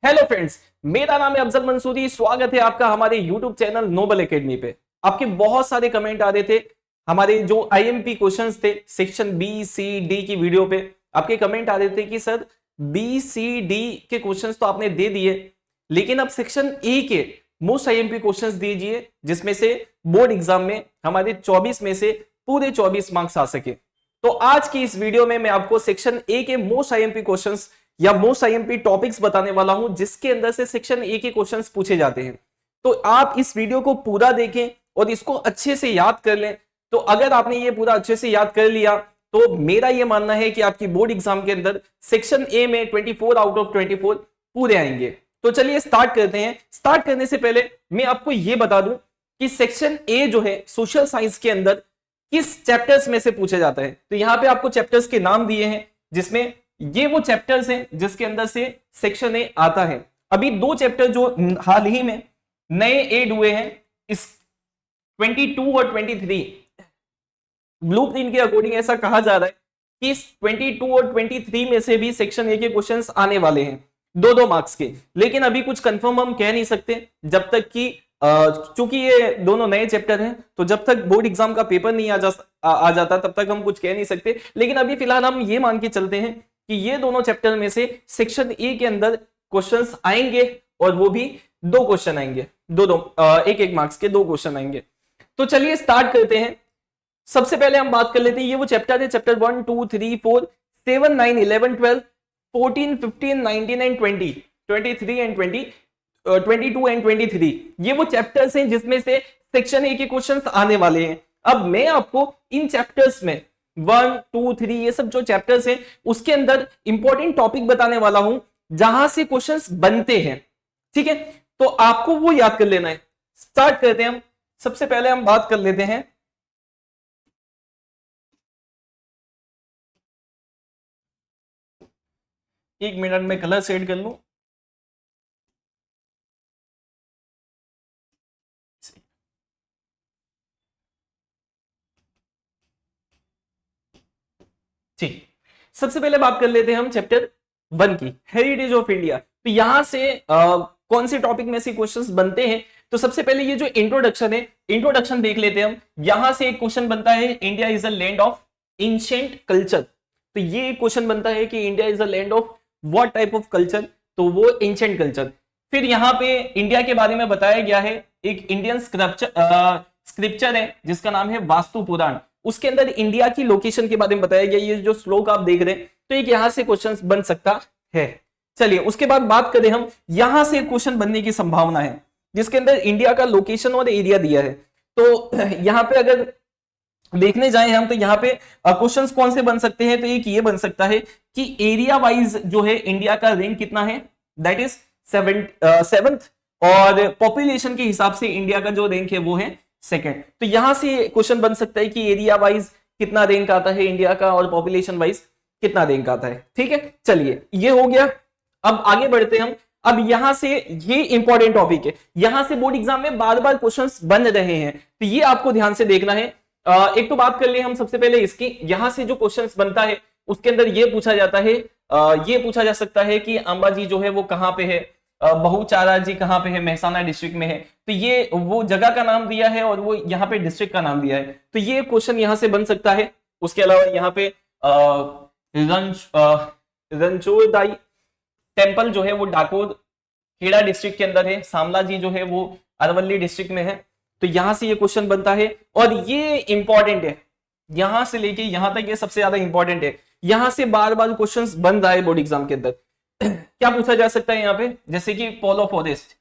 Hello friends, मेरा नाम है अफजल मंसूरी। स्वागत है आपका हमारे यूट्यूब चैनल नोबल एकेडमी पे। आपके बहुत सारे कमेंट आ रहे थे हमारे जो आईएमपी क्वेश्चंस थे सेक्शन बी सी डी की वीडियो पे। आपके कमेंट आ रहे थे कि सर बी सी डी के क्वेश्चंस तो आपने दे दिए, लेकिन अब सेक्शन ए के मोस्ट आईएमपी क्वेश्चंस दीजिए जिसमें से बोर्ड एग्जाम में हमारे 24 में से पूरे 24 मार्क्स आ सके। तो आज की इस वीडियो में मैं आपको सेक्शन ए के मोस्ट आईएमपी क्वेश्चंस या मोस्ट आईएमपी टॉपिक्स बताने वाला हूं जिसके अंदर से सेक्शन ए के क्वेश्चंस पूछे जाते हैं। तो आप इस वीडियो को पूरा देखें और इसको अच्छे से याद कर लें। तो अगर आपने ये पूरा अच्छे से याद कर लिया तो मेरा ये मानना है कि आपकी बोर्ड एग्जाम के अंदर सेक्शन ए में 24 आउट ऑफ 24 पूरे आएंगे। तो चलिए स्टार्ट करते हैं। स्टार्ट करने से पहले मैं आपको ये बता दूं कि सेक्शन ए जो है सोशल साइंस के अंदर किस चैप्टर्स में से पूछा जाता है। तो यहां पे आपको चैप्टर्स के नाम दिए हैं जिसमें ये वो चैप्टर्स हैं जिसके अंदर से सेक्शन ए आता है। अभी दो चैप्टर जो हाल ही में नए ऐड हुए हैं, इस 22 और 23 ब्लूप्रिंट के अकॉर्डिंग ऐसा कहा जा रहा है कि इस 22 और 23 में से भी सेक्शन ए के क्वेश्चंस आने वाले हैं 2-2 मार्क्स के। लेकिन अभी कुछ कंफर्म हम कह नहीं सकते जब तक कि चूंकि ये दोनों नए चैप्टर हैं, तो जब तक बोर्ड एग्जाम का पेपर नहीं आ जाता तब तक हम कुछ कह नहीं सकते। लेकिन अभी फिलहाल हम ये मान के चलते हैं कि ये दोनों चैप्टर में से सेक्शन ए के अंदर क्वेश्चंस आएंगे और वो भी 2 क्वेश्चन आएंगे, एक एक मार्क्स के 2 क्वेश्चन आएंगे। तो चलिए स्टार्ट करते हैं। सबसे पहले हम बात कर लेते हैं, ये वो चैप्टर है चैप्टर 1 2 3 4 7 9 11 12 14 15 19 एंड 20 23 एंड 22 एंड 23। ये वो चैप्टर्स हैं जिसमें से सेक्शन ए के क्वेश्चंस आने वाले हैं। अब मैं आपको इन चैप्टर्स में 1 2 3 ये सब जो चैप्टर्स हैं उसके अंदर इंपॉर्टेंट टॉपिक बताने वाला हूं जहां से क्वेश्चंस बनते हैं। ठीक है, तो आपको वो याद कर लेना है। स्टार्ट करते हैं हम। सबसे पहले हम बात कर लेते हैं एक मिनट में कलर सेट कर लूं। ठीक, सबसे पहले बात कर लेते हैं हम चैप्टर 1 की, हेरिटेज ऑफ इंडिया। तो यहां से कौन से टॉपिक में से क्वेश्चंस बनते हैं। तो सबसे पहले ये जो इंट्रोडक्शन है, इंट्रोडक्शन देख लेते हैं हम। यहां से एक क्वेश्चन बनता है India is a land of ancient culture. तो ये क्वेश्चन बनता है कि India is a land of what type of culture, तो वो एंशिएंट कल्चर। फिर यहाँ पे इंडिया के बारे में बताया गया है, एक इंडियन स्क्रिप्चर है जिसका नाम है वास्तु पुराण, उसके अंदर इंडिया की लोकेशन के बारे में बताया गया। ये जो श्लोक आप देख रहे हैं, तो एक यहां से क्वेश्चन बन सकता है। चलिए उसके बाद बात करें हम, यहां से क्वेश्चन बनने की संभावना है जिसके अंदर इंडिया का लोकेशन और एरिया दिया है। तो यहां पे अगर देखने जाएं हम, तो यहाँ पे क्वेश्चंस कौन से बन सकते हैं। तो एक ये बन सकता है कि एरिया वाइज जो है इंडिया का रैंक कितना है, दैट इज 7th, और पॉपुलेशन के हिसाब से इंडिया का जो रैंक है वो है 2nd। तो यहां से क्वेश्चन बन सकता है कि एरिया वाइज कितना रैंक आता है इंडिया का और पॉपुलेशन वाइज कितना रैंक आता है। ठीक है, चलिए ये हो गया। अब आगे बढ़ते हैं हम। अब यहां से ये इंपॉर्टेंट टॉपिक है, यहां से बोर्ड एग्जाम में बार बार क्वेश्चंस बन रहे हैं, तो ये आपको ध्यान से देखना है। एक तो बात कर ले हम सबसे पहले इसकी, यहां से जो क्वेश्चंस बनता है उसके अंदर ये पूछा जाता है, ये पूछा जा सकता है कि अंबाजी जो है वो कहां पे है, बहुचारा जी कहां पे है, महसाना डिस्ट्रिक्ट में है। तो ये वो जगह का नाम दिया है और वो यहाँ पे डिस्ट्रिक्ट का नाम दिया है, तो ये क्वेश्चन यहां से बन सकता है। उसके अलावा यहाँ पे रणछोड़दाई टेम्पल जो है वो डाकोर खेड़ा डिस्ट्रिक्ट के अंदर है, सामला जी जो है वो अरवली डिस्ट्रिक्ट में है। तो यहां से ये क्वेश्चन बनता है और ये इंपॉर्टेंट है, यहां से लेके यहां तक ये सबसे ज्यादा इंपॉर्टेंट है। यहां से बार बार क्वेश्चंस बन रहा है बोर्ड एग्जाम के अंदर। क्या पूछा जा सकता है यहाँ पे, जैसे कि पोलो फॉरेस्ट,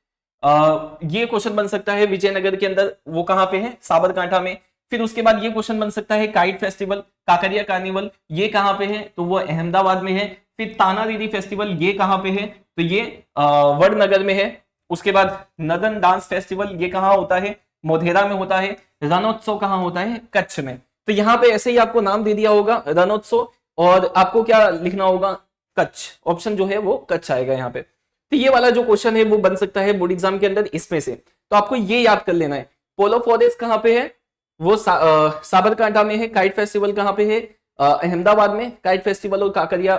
ये क्वेश्चन बन सकता है विजयनगर के अंदर, वो कहां पे है, साबरकांठा में। फिर उसके बाद ये क्वेश्चन बन सकता है काइट फेस्टिवल, काकरिया कार्निवल, ये कहां पे है, तो वो अहमदाबाद में है। फिर ताना दीदी फेस्टिवल, ये कहां पे है, तो ये वडनगर में है। उसके बाद नदन डांस फेस्टिवल, ये कहां होता है, मोढेरा में होता है। रणोत्सव कहां होता है, कच्छ में। तो यहाँ पे ऐसे ही आपको नाम दे दिया होगा रणोत्सव, और आपको क्या लिखना होगा, कच्छ। ऑप्शन जो है वो कच्छ आएगा यहाँ पे। तो ये वाला जो क्वेश्चन है वो बन सकता है बोर्ड एग्जाम के अंदर इसमें से। तो आपको ये याद कर लेना है, पोलो फॉरेस्ट कहां पे है, वो साबरकांठा में है। काइट फेस्टिवल कहां पे है, अहमदाबाद में। काइट फेस्टिवल और काकरिया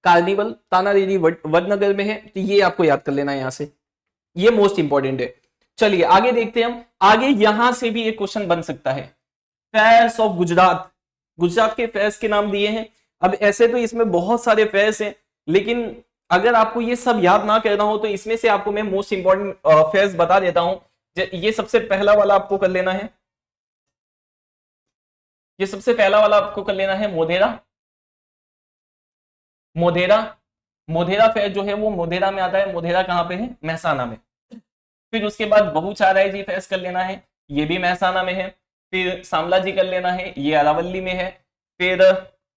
कार्निवल तानारीरी वडनगर में है, तो ये आपको याद कर लेना है यहां से, ये मोस्ट इंपॉर्टेंट है। चलिए आगे देखते हैं हम, आगे यहां से भी एक क्वेश्चन बन सकता है, फेयर्स ऑफ गुजरात, गुजरात के फेयर्स के नाम दिए हैं। अब ऐसे तो इसमें बहुत सारे फेयर्स हैं, लेकिन अगर आपको ये सब याद ना करना हो तो इसमें से आपको मैं मोस्ट इंपॉर्टेंट फेयर्स बता देता हूं। ये सबसे पहला वाला आपको कर लेना है, ये सबसे पहला वाला आपको कर लेना है मोढेरा। मोढेरा, मोढेरा फेयर जो है वो मोढेरा में आता है। मोढेरा कहां पे है? महसाना में। फिर उसके बाद बहुचाराय फेयर्स कर लेना है, ये भी महसाना में है। फिर शामलाजी कर लेना है, ये अरावली में है। फिर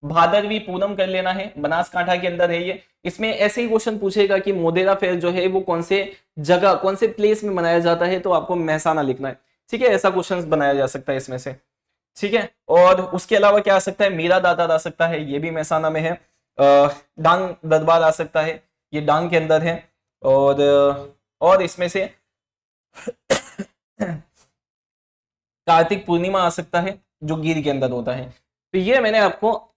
भादरवी पूनम कर लेना है, बनासकांठा के अंदर है ये। इसमें ऐसे ही क्वेश्चन पूछेगा कि मोढेरा फेयर जो है वो कौन से जगह, कौन से प्लेस में मनाया जाता है, तो आपको महसाना लिखना है। ठीक है, ऐसा क्वेश्चन बनाया जा सकता है इसमें से। ठीक है, और उसके अलावा क्या आ सकता है? मीरा दातार आ सकता है, ये भी महसाना में है। डांग दरबार आ सकता है, ये डांग के अंदर है। और इसमें से कार्तिक पूर्णिमा आ सकता है, जो गिर के अंदर होता है। तो ये मैंने आपको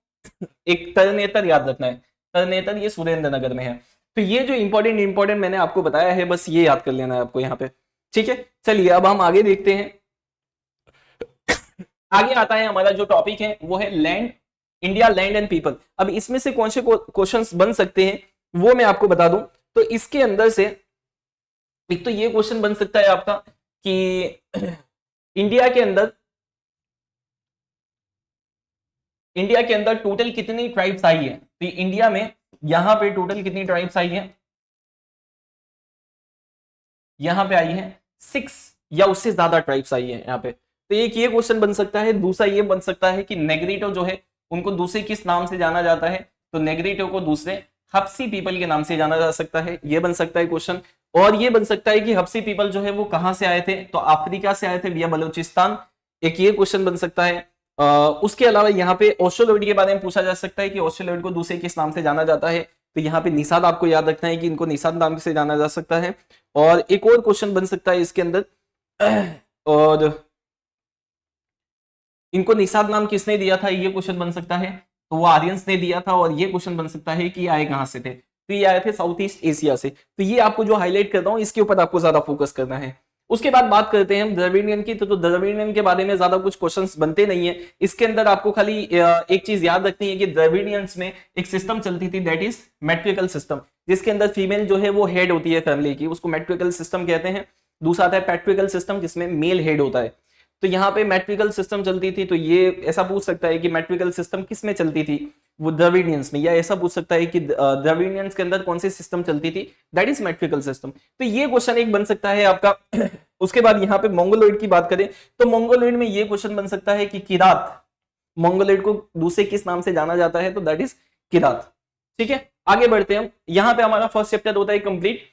एक तरनेतर याद रखना है, तरनेतर ये सुरेंद्र नगर में है। तो ये जो इंपॉर्टेंट मैंने आपको बताया है, बस ये याद कर लेना है आपको यहाँ पे। ठीक है, चलिए अब हम आगे देखते हैं। आगे आता है हमारा जो टॉपिक है वो है land, India land and people. अब इसमें से कौन से क्वेश्चंस बन सकते हैं वो मैं आपको बता दूं। तो इसके अंदर से एक तो ये क्वेश्चन बन सकता है आपका कि इंडिया के अंदर टोटल कितनी ट्राइब्स आई है। तो इंडिया में यहां पे टोटल कितनी ट्राइब्स आई है? यहां पे आई है 6 या उससे ज्यादा ट्राइब्स आई है यहाँ पे। तो एक ये क्वेश्चन बन सकता है। दूसरा ये बन सकता है कि नेग्रिटो जो है उनको दूसरे किस नाम से जाना जाता है, तो नेग्रिटो को दूसरे हब्सी पीपल के नाम से जाना जा सकता है, ये बन सकता है क्वेश्चन। और ये बन सकता है कि हब्सी पीपल जो है वो कहां से आए थे, तो अफ्रीका से आए थे विया बलूचिस्तान, एक ये क्वेश्चन बन सकता है। उसके अलावा यहाँ पे ऑस्ट्रेलोइड के बारे में पूछा जा सकता है कि ऑस्ट्रेलोइड को दूसरे किस नाम से जाना जाता है, तो यहाँ पे निषाद आपको याद रखना है कि इनको निषाद नाम से जाना जा सकता है। और एक और क्वेश्चन बन सकता है इसके अंदर, और इनको निषाद नाम किसने दिया था, ये क्वेश्चन बन सकता है, तो वो आर्यंस ने दिया था। और ये क्वेश्चन बन सकता है कि आए कहां से थे, तो ये आए थे साउथ ईस्ट एशिया से। तो ये आपको जो हाईलाइट कर रहा हूं इसके ऊपर आपको ज्यादा फोकस करना है। उसके बाद बात करते हैं हम द्रविडियन की। तो द्रविडियन के बारे में ज्यादा कुछ क्वेश्चंस बनते नहीं है। इसके अंदर आपको खाली एक चीज याद रखनी है कि द्रविडियंस में एक सिस्टम चलती थी, दैट इज मैट्रिकल सिस्टम, जिसके अंदर फीमेल जो है वो हेड होती है फैमिली की, उसको मैट्रिकल सिस्टम कहते हैं। दूसरा आता है पैट्रिकल सिस्टम, जिसमें मेल हेड होता है। तो यहाँ पे मैट्रिकल सिस्टम चलती थी। तो ये ऐसा पूछ सकता है कि मैट्रिकल सिस्टम किस में चलती थी, वो द्रविडियंस में। या ऐसा पूछ सकता है कि द्रविडियंस के अंदर कौन सी सिस्टम चलती थी, दैट इज मैट्रिकल सिस्टम। तो ये क्वेश्चन एक बन सकता है आपका। उसके बाद यहाँ पे मंगोलॉइड की बात करें तो मंगोलॉइड में ये क्वेश्चन बन सकता है कि किरात, मंगोलॉइड को दूसरे किस नाम से जाना जाता है, तो दैट इज किरात। ठीक है, आगे बढ़ते हैं हम। यहाँ पे हमारा फर्स्ट चैप्टर होता है कंप्लीट।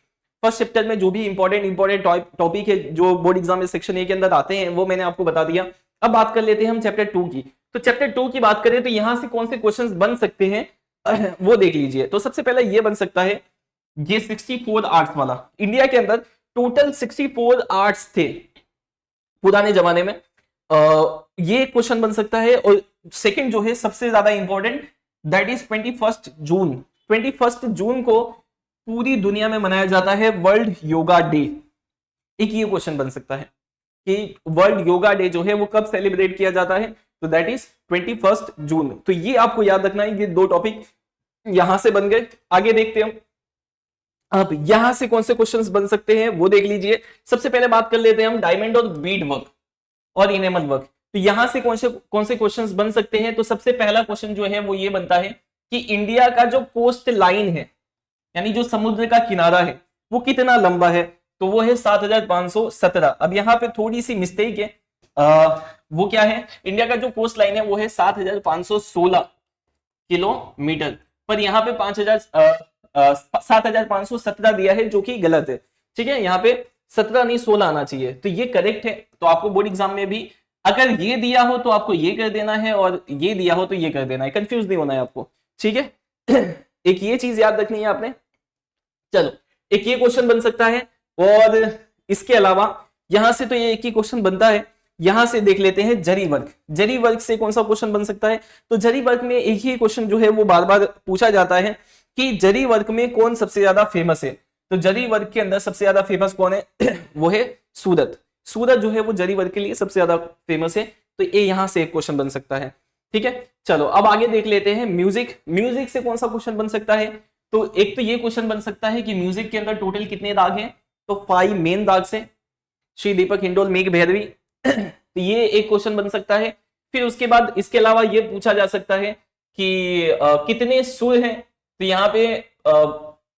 फर्स्ट चैप्टर में जो भी इंपॉर्टेंट टॉपिक है जो बोर्ड एग्जाम में सेक्शन ए के अंदर आते हैं वो मैंने आपको बता दिया। अब बात कर लेते हैं हम चैप्टर 2 की। तो चैप्टर 2 की बात करें तो यहां से कौन से क्वेश्चंस बन सकते हैं वो देख लीजिए। तो सबसे पहले ये बन सकता है, ये 64 आर्ट्स वाला। इंडिया के अंदर टोटल 64 आर्ट्स थे पुराने जमाने में, ये क्वेश्चन बन सकता है। और सेकंड जो है सबसे ज्यादा इंपॉर्टेंट, दैट इज 21 जून। 21 जून को पूरी दुनिया में मनाया जाता है वर्ल्ड योगा डे। एक ये क्वेश्चन बन सकता है कि वर्ल्ड योगा डे जो है वो कब सेलिब्रेट किया जाता है, तो दैट इज 21 जून। तो ये आपको याद रखना है। ये दो टॉपिक यहां से बन गए। आगे देखते हैं अब यहां से कौन से क्वेश्चंस बन सकते हैं वो देख लीजिए। सबसे पहले बात कर लेते हैं हम डायमंड और बीड वर्क और इनेमल वर्क। तो यहां से कौन से क्वेश्चंस बन सकते हैं, तो सबसे पहला क्वेश्चन जो है वो ये बनता है कि इंडिया का जो कोस्ट लाइन है, यानी जो समुद्र का किनारा है, वो कितना लंबा है, तो वो है 7517। अब यहाँ पे थोड़ी सी मिस्टेक है, वो क्या है, इंडिया का जो कोस्ट लाइन है वो है 7516 किलोमीटर, पर यहाँ पे 7517 दिया है, जो कि गलत है। ठीक है, यहाँ पे 17 नहीं 16 आना चाहिए, तो ये करेक्ट है। तो आपको बोर्ड एग्जाम में भी अगर ये दिया हो तो आपको ये कर देना है, और ये दिया हो तो ये कर देना है, कंफ्यूज नहीं होना है आपको। ठीक है, एक ये चीज याद रखनी है आपने। चलो, एक ये क्वेश्चन बन सकता है, और इसके अलावा यहां से तो ये एक ही क्वेश्चन बनता है। यहां से देख लेते हैं जरी वर्क। जरी वर्क से कौन सा क्वेश्चन बन सकता है, तो जरी वर्क में एक ही क्वेश्चन जो है वो बार बार पूछा जाता है कि जरी वर्क में कौन सबसे ज्यादा फेमस है। तो जरी वर्क के अंदर सबसे ज्यादा फेमस कौन है वो है सूरत। सूरत जो है वो जरी वर्क के लिए सबसे ज्यादा फेमस है। तो ये यहां से एक क्वेश्चन बन सकता है। ठीक है, चलो अब आगे देख लेते हैं म्यूजिक। म्यूजिक से कौन सा क्वेश्चन बन सकता है। तो एक तो ये क्वेश्चन बन सकता है कि म्यूजिक के अंदर टोटल कितने राग हैं। तो 5 मेन राग से श्री दीपक हिंडोल मेघ भैरवी तो ये एक क्वेश्चन बन सकता है। फिर उसके बाद इसके अलावा ये पूछा जा सकता है कि कितने सुर हैं। तो यहाँ पे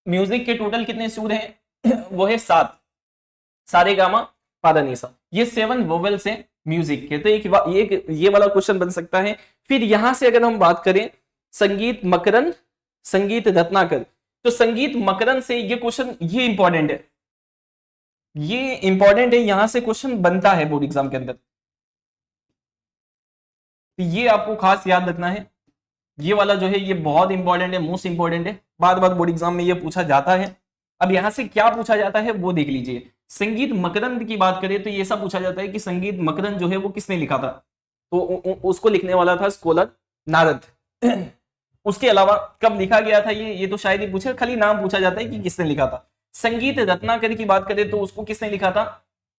म्यूजिक के टोटल कितने सुर हैं वो है 7, सारे गामा पादानीसा, ये 7 वोवेल्स हैं म्यूजिक के। तो एक ये वाला क्वेश्चन बन सकता है। फिर यहां से अगर हम बात करें संगीत मकरन संगीत रत्नाकर, तो संगीत मकरन से ये क्वेश्चन ये इंपॉर्टेंट है, ये इंपॉर्टेंट है, यहां से क्वेश्चन बनता है बोर्ड एग्जाम के अंदर। तो ये आपको खास याद रखना है, ये वाला जो है ये बहुत इंपॉर्टेंट है, मोस्ट इंपॉर्टेंट है, बार बार बोर्ड एग्जाम में ये पूछा जाता है। अब यहां से क्या पूछा जाता है वो देख लीजिए। संगीत मकरंद की बात करें तो ये ऐसा पूछा जाता है कि संगीत मकरंद जो है वो किसने लिखा था। तो उसको लिखने वाला था स्कॉलर नारद। उसके अलावा कब लिखा गया था ये तो शायद ही पूछे, खाली नाम पूछा जाता है कि किसने लिखा था। संगीत रत्नाकर की बात करें तो उसको किसने लिखा था,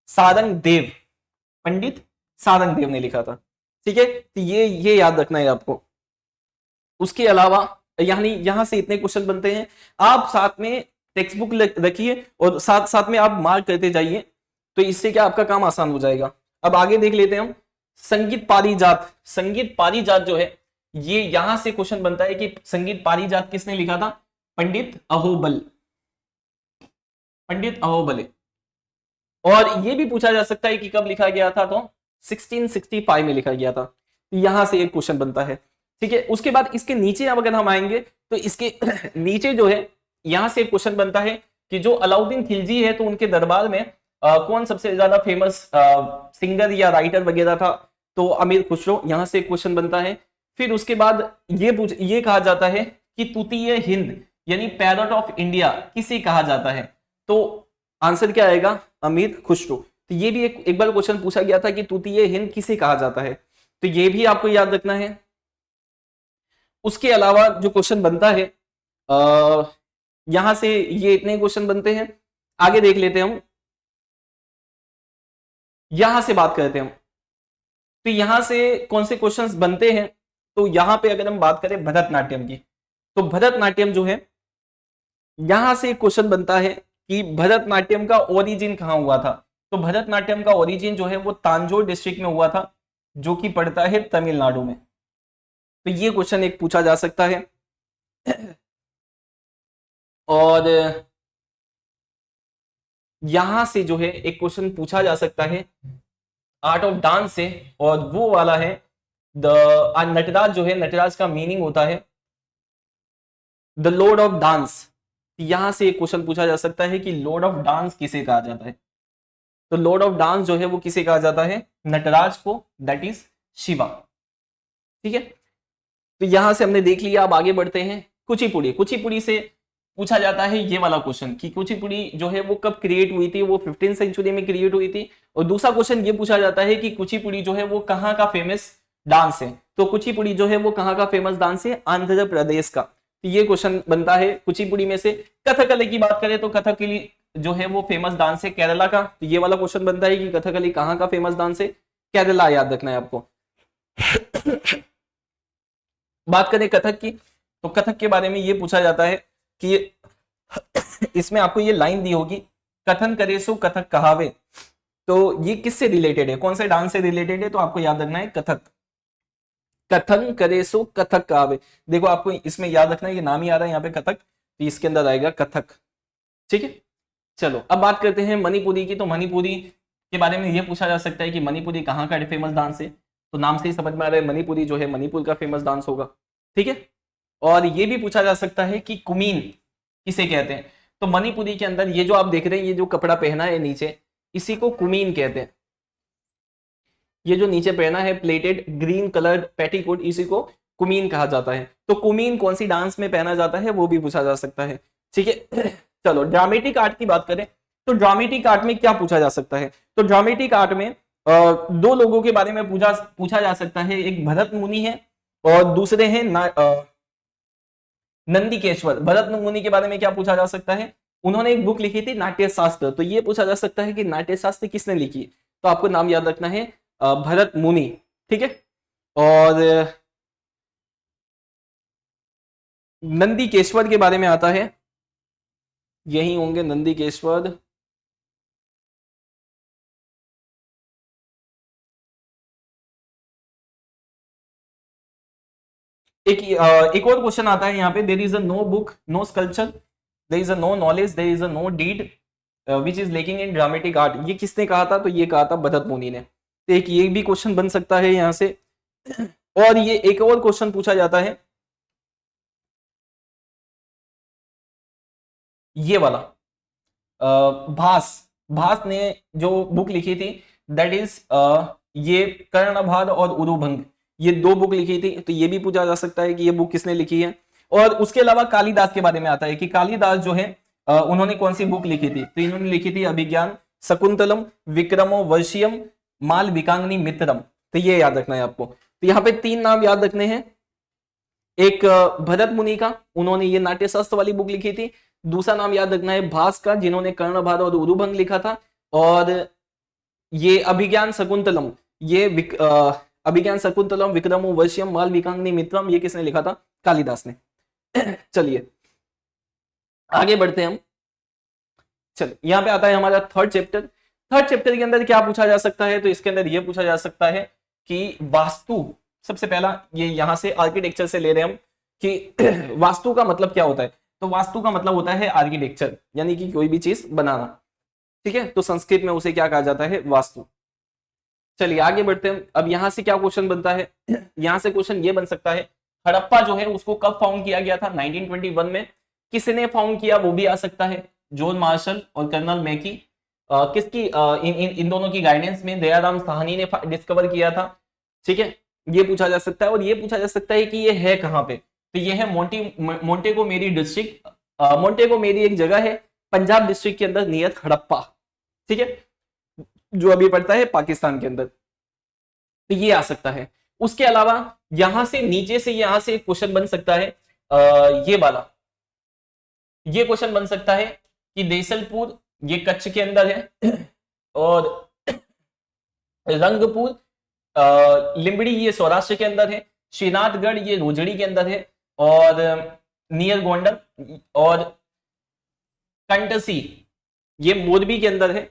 सारंग देव, पंडित सारंग देव ने लिखा था। ठीक है, तो ये याद रखना है आपको। उसके अलावा यानी यहां से इतने क्वेश्चन बनते हैं। आप साथ में टेक्स्ट बुक रखिए और साथ साथ में आप मार्क करते जाइए, तो इससे क्या आपका काम आसान हो जाएगा। अब आगे देख लेते हैं हम संगीत पारिजात। संगीत पारिजात जो है ये यहां से क्वेश्चन बनता है कि संगीत पारिजात किसने लिखा था, पंडित अहोबल, पंडित अहोबले। और ये भी पूछा जा सकता है कि कब लिखा गया था, तो 1665 में लिखा गया था। यहां से एक क्वेश्चन बनता है। ठीक है, उसके बाद इसके नीचे अब अगर हम आएंगे तो इसके नीचे जो है यहां से एक क्वेश्चन बनता है कि जो अलाउद्दीन खिलजी है तो उनके दरबार में कौन सबसे ज्यादा फेमस सिंगर या राइटर वगैरह था। तो अमीर खुसरो, यहां से एक क्वेश्चन बनता है। फिर उसके बाद ये कहा जाता है कि तूतीय हिंद यानी पैरट ऑफ इंडिया किसे कहा जाता है। तो आंसर क्या आएगा, अमीर खुसरो। तो ये भी एक बार क्वेश्चन पूछा गया था कि तूतीय हिंद किसे कहा जाता है, तो ये भी आपको याद रखना है। उसके अलावा जो क्वेश्चन बनता है यहां से ये इतने क्वेश्चन बनते हैं। आगे देख लेते हैं हम, यहां से बात करते हैं हम, तो यहां से कौन से क्वेश्चंस बनते हैं। तो यहां पे अगर हम बात करें भरतनाट्यम की, तो भरतनाट्यम जो है यहां से एक क्वेश्चन बनता है कि भरतनाट्यम का ओरिजिन कहां हुआ था। तो भरतनाट्यम का ओरिजिन जो है वो तांजोर डिस्ट्रिक्ट में हुआ था, जो कि पड़ता है तमिलनाडु में। तो ये क्वेश्चन एक पूछा जा सकता है। और यहां से जो है एक क्वेश्चन पूछा जा सकता है आर्ट ऑफ डांस से, और वो वाला है नटराज जो है, नटराज का मीनिंग होता है द लॉर्ड ऑफ डांस। यहां से एक क्वेश्चन पूछा जा सकता है कि लॉर्ड ऑफ डांस किसे कहा जाता है। तो लॉर्ड ऑफ डांस जो है वो किसे कहा जाता है, नटराज को, दैट इज शिवा। ठीक है, तो यहां से हमने देख लिया। अब आगे बढ़ते हैं कुचिपुड़ी। कुचिपुड़ी से पूछा जाता है ये वाला क्वेश्चन कि कुचिपुड़ी जो है वो कब क्रिएट हुई थी। वो 15वीं सेंचुरी में क्रिएट हुई थी। और दूसरा क्वेश्चन ये पूछा जाता है कि कुचिपुड़ी जो है वो कहाँ का फेमस डांस है। तो कुचिपुड़ी जो है वो कहाँ का फेमस डांस है, आंध्र प्रदेश का। तो ये क्वेश्चन बनता है कुचिपुड़ी में से। कथकली की बात करें तो कथकली जो है वो फेमस डांस है केरला का। तो ये वाला क्वेश्चन बनता है कि कथकली कहाँ का फेमस डांस है, केरला, याद रखना है आपको। बात करें कथक की, तो कथक के बारे में ये पूछा जाता है कि इसमें आपको ये लाइन दी होगी, कथन करे सो कथक कहावे। तो ये किससे रिलेटेड है, कौन से डांस से रिलेटेड है। तो आपको याद रखना है कथक, कथन करे सो कथक कहावे। देखो आपको इसमें याद रखना है, ये नाम ही आ रहा है यहाँ पे कथक, तो इसके अंदर आएगा कथक। ठीक है, चलो अब बात करते हैं मणिपुरी की। तो मणिपुरी के बारे में ये पूछा जा सकता है कि मणिपुरी कहाँ का फेमस डांस है। तो नाम से ही समझ में आ रहा है मणिपुरी जो है मणिपुर का फेमस डांस होगा। ठीक है, और ये भी पूछा जा सकता है कि कुमीन किसे कहते हैं। तो मणिपुरी के अंदर ये जो आप देख रहे हैं, ये जो कपड़ा पहना है नीचे, इसी को कुमीन कहते हैं। ये जो नीचे पहना है प्लेटेड ग्रीन कलर्ड पेटीकोट, इसी को कुमीन कहा जाता है। तो कुमीन कौन सी डांस में पहना जाता है वो भी पूछा जा सकता है। ठीक है, चलो ड्रामेटिक आर्ट की बात करें तो ड्रामेटिक आर्ट में क्या पूछा जा सकता है। तो ड्रामेटिक आर्ट में दो लोगों के बारे में पूछा जा सकता है। एक भरत मुनि है और दूसरे हैं नंदीकेश्वर, भरत मुनि के बारे में क्या पूछा जा सकता है? उन्होंने एक बुक लिखी थी नाट्य शास्त्र, तो ये पूछा जा सकता है कि नाट्य शास्त्र किसने लिखी? तो आपको नाम याद रखना है भरत मुनि, ठीक है। और नंदीकेश्वर के बारे में आता है, यही होंगे नंदीकेश्वर। एक और क्वेश्चन आता है यहाँ पे, there is a no book no sculpture, there is a no knowledge, there is a no deed which is lacking in dramatic art. ये किसने कहा था? तो ये कहा था भरत मुनि ने। तो एक ये भी क्वेश्चन बन सकता है यहाँ से। और ये एक और क्वेश्चन पूछा जाता है, ये वाला भास, भास ने जो बुक लिखी थी दैट इज ये कर्णभार और उरुभंग, ये दो बुक लिखी थी। तो ये भी पूछा जा सकता है कि ये बुक किसने लिखी है। और उसके अलावा कालिदास के बारे में आता है कि कालिदास जो है उन्होंने कौन सी बुक लिखी थी? तो इन्होंने लिखी थी अभिज्ञान शकुंतलम, विक्रमो वर्षियम, माल विकांगनी मित्रम। तो ये याद रखना है आपको। तो यहाँ पे तीन नाम याद रखने हैं, एक भरत मुनि का, उन्होंने ये नाट्य शास्त्र वाली बुक लिखी थी। दूसरा नाम याद रखना है भास का, जिन्होंने कर्णभार और उरुभंग लिखा था। और ये अभिज्ञान शकुंतलम, ये अभिज्ञान शकुंतलम, विक्रमो वर्षियम, माल विकांगनी मित्रम, ये किसने लिखा था? कालिदास ने। चलिए आगे बढ़ते हैं हम। चलिए यहाँ पे आता है हमारा थर्ड चैप्टर। थर्ड चैप्टर के अंदर क्या पूछा जा सकता है? तो इसके अंदर यह पूछा जा सकता है कि वास्तु, सबसे पहला ये यहां से आर्किटेक्चर से ले रहे हैं हम कि वास्तु का मतलब क्या होता है? तो वास्तु का मतलब होता है आर्किटेक्चर, यानी कि कोई भी चीज बनाना, ठीक है। तो संस्कृत में उसे क्या कहा जाता है? वास्तु। चलिए आगे बढ़ते हैं। अब यहां से क्या क्वेश्चन बनता है? यहां से क्वेश्चन ये बन सकता है, हड़प्पा जो है उसको कब फाउंड किया गया था? 1921 में। किसने फाउंड किया वो भी आ सकता है, जॉन मार्शल और कर्नल मैकी। किसकी इन दोनों की गाइडेंस में दयाराम साहनी ने डिस्कवर किया था, ठीक है। ये पूछा जा सकता है। और ये पूछा जा सकता है कि ये है कहां पे? तो ये है मोंटेगो मेरी डिस्ट्रिक्ट, मोंटेगो मेरी एक जगह है पंजाब डिस्ट्रिक्ट के अंदर नियर हड़प्पा, ठीक है, जो अभी पड़ता है पाकिस्तान के अंदर। तो ये आ सकता है। उसके अलावा यहां से नीचे से यहां से एक क्वेश्चन बन सकता है, ये वाला, ये क्वेश्चन बन सकता है कि देसलपुर ये कच्छ के अंदर है, और रंगपुर लिंबड़ी ये सौराष्ट्र के अंदर है, श्रीनाथगढ़ ये रोजड़ी के अंदर है, और नियर गोंडल और कंटसी ये मोरबी के अंदर है।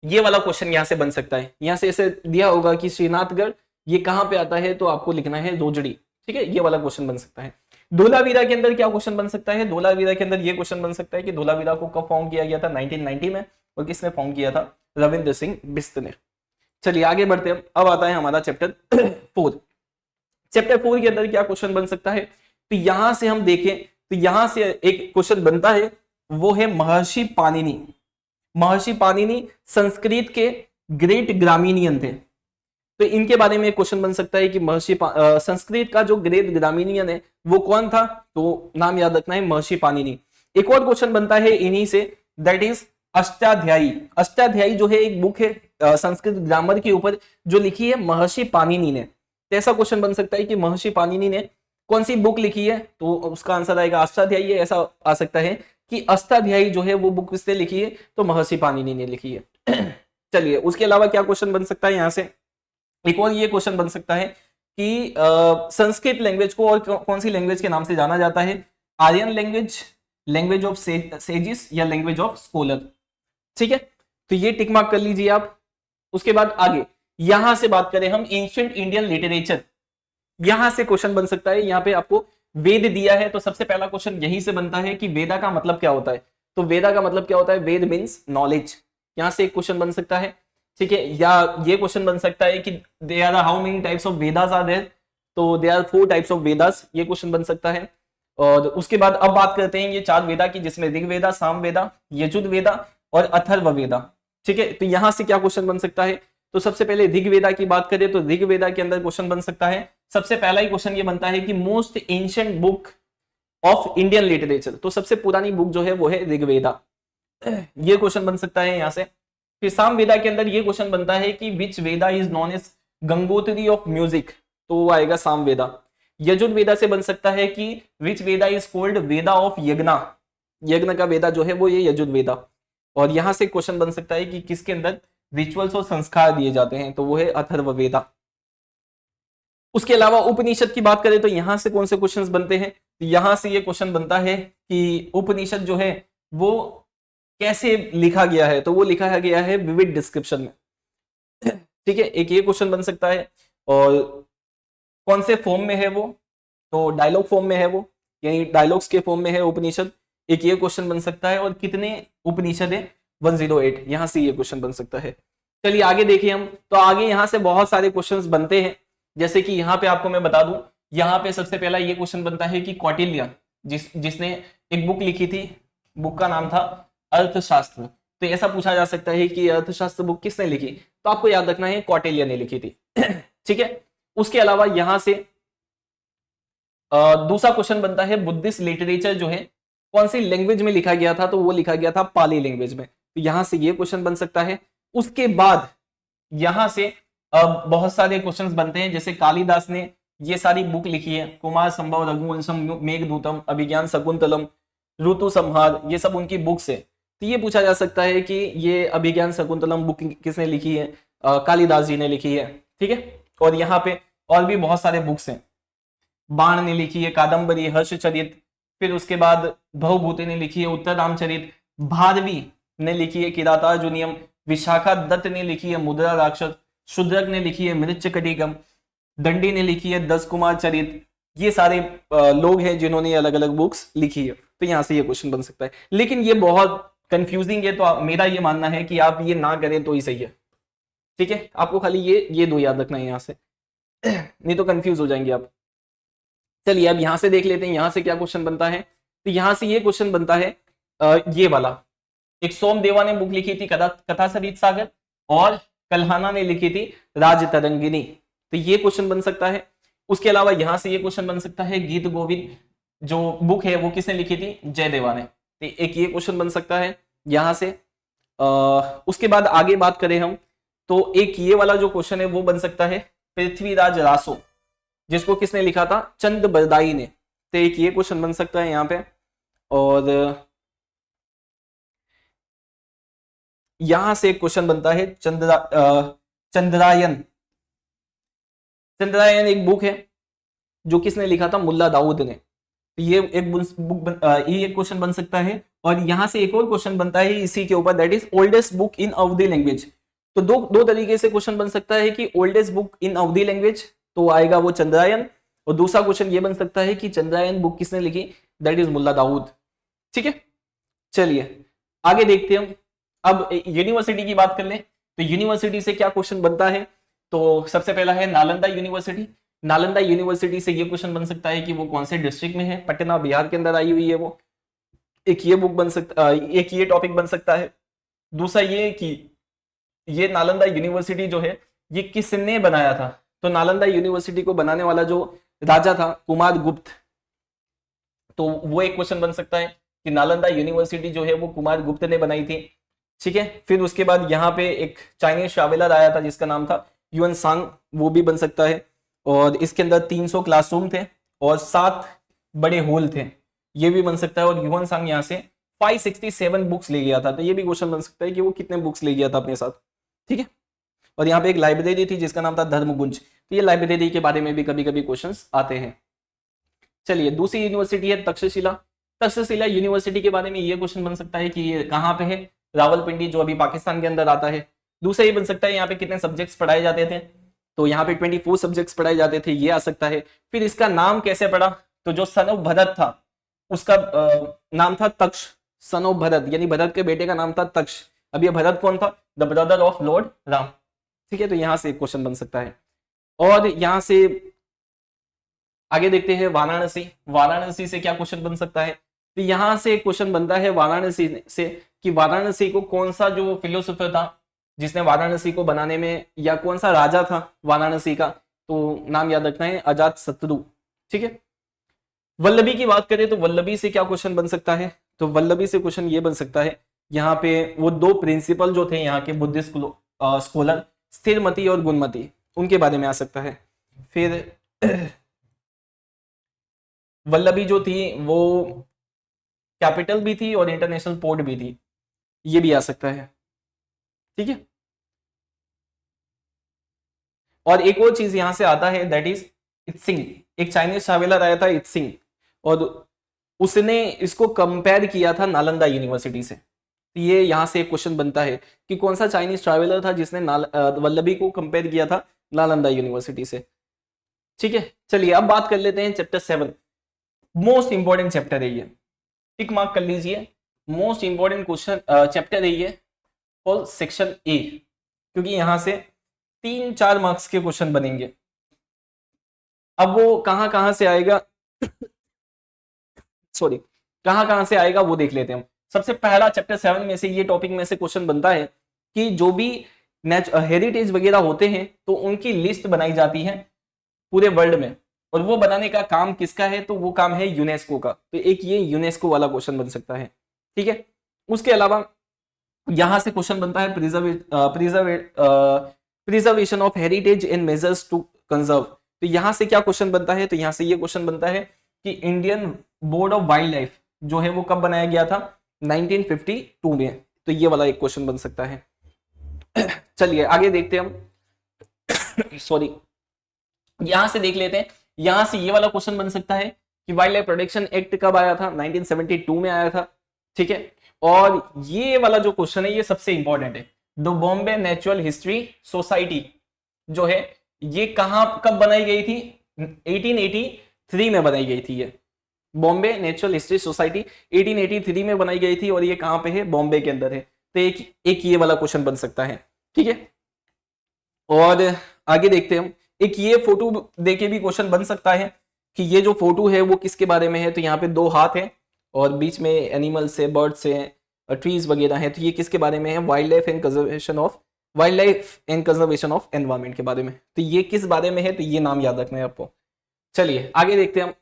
ये वाला क्वेश्चन यहां से बन सकता है। यहां से ऐसे दिया होगा कि श्रीनाथगढ़ ये कहां पे आता है, तो आपको लिखना है रोजड़ी, ठीक है। ये वाला क्वेश्चन बन सकता है। धोलावीरा के अंदर क्या क्वेश्चन बन सकता है? धोलावीरा के अंदर ये क्वेश्चन बन सकता है कि धोलावीरा को कब फाउंड किया गया था? 1990 में। और किसने फाउंड किया था? रविंद्र सिंह बिस्त ने। चलिए आगे बढ़ते हैं। अब आता है हमारा चैप्टर 4। चैप्टर 4 के अंदर क्या क्वेश्चन बन सकता है? तो यहां से हम देखें तो यहां से एक क्वेश्चन बनता है, वो है महर्षि पाणिनि। महर्षि पाणिनि संस्कृत के ग्रेट ग्रामीनियन थे। तो इनके बारे में क्वेश्चन बन सकता है कि महर्षि संस्कृत का जो ग्रेट ग्रामीनियन है वो कौन था? तो नाम याद रखना है महर्षि पाणिनि। एक और क्वेश्चन बनता है इन्हीं से, दैट इज अष्टाध्यायी। अष्टाध्यायी जो है एक बुक है संस्कृत ग्रामर के ऊपर, जो लिखी है महर्षि पाणिनि ने। तो ऐसा क्वेश्चन बन सकता है कि महर्षि पाणिनि ने कौन सी बुक लिखी है? तो उसका आंसर आएगा अष्टाध्यायी है। ऐसा आ सकता है कि अष्टाध्यायी जो है वो बुक किसने लिखी है? तो महर्षि पाणिनि ने लिखी है। चलिए उसके अलावा क्या क्वेश्चन बन सकता है? यहां से एक और ये क्वेश्चन बन सकता है कि संस्कृत लैंग्वेज को और कौन सी लैंग्वेज के नाम से जाना जाता है? Aryan language, language of sages, या लैंग्वेज ऑफ स्कॉलर, ठीक है। तो ये टिक मार्क कर लीजिए आप। उसके बाद आगे यहां से बात करें हम एंशिएंट इंडियन लिटरेचर, यहां से क्वेश्चन बन सकता है। यहां पे आपको वेद दिया है, तो सबसे पहला क्वेश्चन यही से बनता है कि वेदा का मतलब क्या होता है? तो वेदा का मतलब क्या होता है? वेद मीन्स नॉलेज। यहां से एक क्वेश्चन बन सकता है, ठीक है। या ये क्वेश्चन बन सकता है कि there are how many types of Vedas are there? तो there are 4 types of Vedas, ये क्वेश्चन बन सकता है। और उसके बाद अब बात करते हैं ये 4 वेदा की, जिसमें ऋग्वेदा, सामवेदा, यजुर्वेदा और अथर्ववेदा, ठीक है। तो यहां से क्या क्वेश्चन बन सकता है? तो सबसे पहले ऋग्वेदा की बात करें तो ऋग्वेदा के अंदर क्वेश्चन बन सकता है, सबसे पहला ही क्वेश्चन ये बनता है कि most ancient book of Indian literature. तो सबसे पुरानी बुक जो है वो है ऋग्वेदा, ये क्वेश्चन बन सकता है यहां से। फिर सामवेदा के अंदर ये क्वेश्चन बनता है कि which Veda is known as Gangotri of music, तो वो आएगा सामवेदा। यजुर्वेदा से बन सकता है कि which Veda is called Veda of यज्ञ, यज्ञ का वेदा जो है वो ये यजुर्वेदा। और यहां से क्वेश्चन बन सकता है कि किसके अंदर रिचुअल्स और संस्कार दिए जाते हैं, तो वो है अथर्ववेदा। उसके अलावा उपनिषद की बात करें तो यहां से कौन से क्वेश्चंस बनते हैं, तो यहां से ये क्वेश्चन बनता है कि उपनिषद जो है वो कैसे लिखा गया है, तो वो लिखा गया है विविड डिस्क्रिप्शन में। ठीक है, एक ये क्वेश्चन बन सकता है। और कौन से फॉर्म में है वो, तो डायलॉग फॉर्म में है वो, यानी डायलॉग्स के फॉर्म में है उपनिषद, एक ये क्वेश्चन बन सकता है। और कितने उपनिषद है, 108, यहां से ये क्वेश्चन बन सकता है। चलिए आगे देखिए हम, तो आगे यहां से बहुत सारे क्वेश्चंस बनते हैं। जैसे कि यहाँ पे आपको मैं बता दूं, यहाँ पे सबसे पहला ये क्वेश्चन बनता है कि कौटिल्य जिसने एक बुक लिखी थी, बुक का नाम था अर्थशास्त्र, तो ऐसा पूछा जा सकता है कि अर्थशास्त्र बुक किसने लिखी, तो आपको याद रखना है कौटिल्य ने लिखी थी। ठीक है, उसके अलावा यहां से दूसरा क्वेश्चन बनता है बुद्धिस्ट लिटरेचर जो है कौन सी लैंग्वेज में लिखा गया था, तो वो लिखा गया था पाली लैंग्वेज में, तो यहां से ये क्वेश्चन बन सकता है। उसके बाद यहां से बहुत सारे क्वेश्चंस बनते हैं, जैसे कालिदास ने ये सारी बुक लिखी है, कुमार संभव, रघुवंशम, मेघदूतम, अभिज्ञान शकुंतलम, ऋतु संहार, ये सब उनकी बुक्स है। तो ये पूछा जा सकता है कि ये अभिज्ञान शकुंतलम बुक किसने लिखी है, कालिदास जी ने लिखी है। ठीक है, और यहाँ पे और भी बहुत सारे बुक्स हैं, बाण ने लिखी है, कादम्बरी, हर्षचरित, फिर उसके बाद भवभूति ने लिखी है उत्तर रामचरित, भारवी ने लिखी है किरातार्जुनियम, विशाखा दत्त ने लिखी है मुद्रा राक्षस, शूद्रक ने लिखी है मृच्छकटिकम, दंडी ने लिखी है 10 कुमार चरित। ये सारे लोग हैं जिन्होंने अलग अलग बुक्स लिखी है, तो यहां से ये क्वेश्चन बन सकता है। लेकिन ये बहुत कंफ्यूजिंग है, तो मेरा ये मानना है कि आप ये ना करें तो ही सही है। ठीक है, आपको खाली ये दो याद रखना है यहां से, नहीं तो कंफ्यूज हो जाएंगे आप। चलिए अब यहां से देख लेते हैं यहां से क्या क्वेश्चन बनता है। तो यहां से ये क्वेश्चन बनता है ये वाला, एक सोमदेवा ने बुक लिखी थी कथा सरित सागर, और कल्हाना ने लिखी थी राज तरंगिनी, तो ये क्वेश्चन बन सकता है। उसके अलावा यहां से ये क्वेश्चन बन सकता है गीत गोविंद जो बुक है वो किसने लिखी थी, जयदेवा ने, तो एक ये क्वेश्चन बन सकता है यहां से। उसके बाद आगे बात करें हम, तो एक ये वाला जो क्वेश्चन है वो बन सकता है पृथ्वीराज रासो, जिसको किसने लिखा था, चंद बरदाई ने, तो एक ये क्वेश्चन बन सकता है यहाँ पे। और यहां से एक क्वेश्चन बनता है चंद्रायन, चंद्रायन एक बुक है जो किसने लिखा था, मुल्ला दाऊद ने, तो ये एक बुक ये एक क्वेश्चन बन सकता है। और यहां से एक और क्वेश्चन बनता है इसी के ऊपर, that is oldest book in Awadhi language, तो दो तरीके से क्वेश्चन बन सकता है कि oldest book in Awadhi language तो आएगा वो चंद्रायन, और दूसरा क्वेश्चन ये बन सकता है कि चंद्रायन बुक किसने लिखी, दैट इज मुल्ला दाऊद। ठीक है, चलिए आगे देखते हैं हम। अब यूनिवर्सिटी की बात कर लें, तो यूनिवर्सिटी से क्या क्वेश्चन बनता है, तो सबसे पहला है नालंदा यूनिवर्सिटी। नालंदा यूनिवर्सिटी से ये क्वेश्चन बन सकता है कि वो कौन से डिस्ट्रिक्ट में है, पटना बिहार के अंदर आई हुई है वो, एक ये बुक बन सकता, एक ये टॉपिक बन सकता है। दूसरा ये कि ये नालंदा यूनिवर्सिटी जो है ये किसने बनाया था, तो नालंदा यूनिवर्सिटी को बनाने वाला जो राजा था कुमार गुप्त, तो वो एक क्वेश्चन बन सकता है कि नालंदा यूनिवर्सिटी जो है वो कुमार गुप्त ने बनाई थी। ठीक है, फिर उसके बाद यहाँ पे एक चाइनीज ट्रैवलर आया था जिसका नाम था युएन सांग, वो भी बन सकता है। और इसके अंदर 300 क्लासरूम थे और 7 बड़े हॉल थे, ये भी बन सकता है। और युएन सांग यहाँ से 567 बुक्स ले गया था, तो ये भी क्वेश्चन बन सकता है कि वो कितने बुक्स ले गया था अपने साथ। ठीक है, और यहाँ पे एक लाइब्रेरी थी जिसका नाम था धर्मगुंज, तो ये लाइब्रेरी के बारे में भी कभी कभी क्वेश्चंस आते हैं। चलिए दूसरी यूनिवर्सिटी है तक्षशिला। तक्षशिला यूनिवर्सिटी के बारे में ये क्वेश्चन बन सकता है कि ये कहाँ पे है, रावलपिंडी जो अभी पाकिस्तान के अंदर आता है। दूसरा ये बन सकता है यहाँ पे कितने सब्जेक्ट्स पढ़ाए जाते थे, तो यहाँ पे 24 सब्जेक्ट्स पढ़ाए जाते थे, ये आ सकता है। फिर इसका नाम कैसे पड़ा, तो जो सन ऑफ भरत था उसका नाम था तक्ष, सन ऑफ भरत यानी भरत के बेटे का नाम था तक्ष। अब ये भरत कौन था, the brother of Lord Ram. ठीक है, तो यहां से एक क्वेश्चन बन सकता है। और यहां से आगे देखते हैं वाराणसी। वाराणसी से क्या क्वेश्चन बन सकता है, तो यहां से क्वेश्चन बनता है वाराणसी से कि वाराणसी को कौन सा जो फिलोसोफर था जिसने वाराणसी को बनाने में, या कौन सा राजा था वाराणसी का, तो नाम याद रखना है अजात शत्रु। ठीक है, वल्लभी की बात करें तो वल्लभी से क्या क्वेश्चन बन सकता है, तो वल्लभी से क्वेश्चन ये बन सकता है, यहाँ पे वो 2 प्रिंसिपल जो थे यहाँ के बुद्धिस्ट स्कॉलर, स्थिरमती और गुणमती, उनके बारे में आ सकता है। फिर वल्लभी जो थी वो कैपिटल भी थी और इंटरनेशनल पोर्ट भी थी, ये भी आ सकता है। ठीक है, और एक और चीज यहां से आता है, दैट इज इत्सिंग। एक चाइनीज ट्रैवलर आया था इत्सिंग, और उसने इसको कंपेयर किया था नालंदा यूनिवर्सिटी से। तो ये यहां से एक क्वेश्चन बनता है कि कौन सा चाइनीज ट्रैवलर था जिसने वल्लभी को कंपेयर किया था नालंदा यूनिवर्सिटी से। ठीक है, चलिए अब बात कर लेते हैं चैप्टर 7। मोस्ट इंपॉर्टेंट चैप्टर है ये, टिक मार्क कर लीजिए। मोस्ट इंपॉर्टेंट क्वेश्चन चैप्टर है ये फॉर सेक्शन ए, क्योंकि यहां से 3-4 मार्क्स के क्वेश्चन बनेंगे। अब वो कहां कहां से आएगा सॉरी, कहां कहां से आएगा वो देख लेते हैं हम। सबसे पहला चैप्टर 7 में से ये टॉपिक में से क्वेश्चन बनता है कि जो भी हेरिटेज वगैरह होते हैं तो उनकी लिस्ट बनाई जाती है पूरे वर्ल्ड में, और वो बनाने का काम किसका है, तो वो काम है यूनेस्को का। तो एक ये यूनेस्को वाला क्वेश्चन बन सकता है। ठीक है, उसके अलावा यहां से क्वेश्चन बनता है preservation of heritage and measures to conserve. तो यहां से क्या क्वेश्चन बनता है, तो यहां से ये क्वेश्चन बनता है कि Indian board of wild life जो है वो कब बनाया गया था, 1952 में। तो ये वाला एक क्वेश्चन बन सकता है। चलिए आगे देखते हैं हम। सॉरी, यहां से देख लेते हैं। यहां से ये वाला क्वेश्चन बन सकता है कि वाइल्ड लाइफ प्रोटेक्शन एक्ट कब आया था, 1972 में आया था। ठीक है, और ये वाला जो क्वेश्चन है ये सबसे इंपॉर्टेंट है। The Bombay natural history society जो है ये कहां कब बनाई गई थी, 1883 में बनाई गई थी। ये बॉम्बे नेचुरल हिस्ट्री सोसाइटी 1883 में बनाई गई थी, और ये कहां पे है, बॉम्बे के अंदर है। तो एक ये वाला क्वेश्चन बन सकता है। ठीक है, और आगे देखते हैं हम। एक ये फोटो देके भी क्वेश्चन बन सकता है कि ये जो फोटो है वो किसके बारे में है। तो यहाँ पे 2 हाथ हैं और बीच में एनिमल्स है, बर्ड्स हैं, ट्रीज वगैरह हैं। तो ये किसके बारे में है, wild life and conservation of environment के बारे में। तो ये किस बारे में है, तो ये नाम याद रखना है आपको। चलिए आगे देखते हैं हम।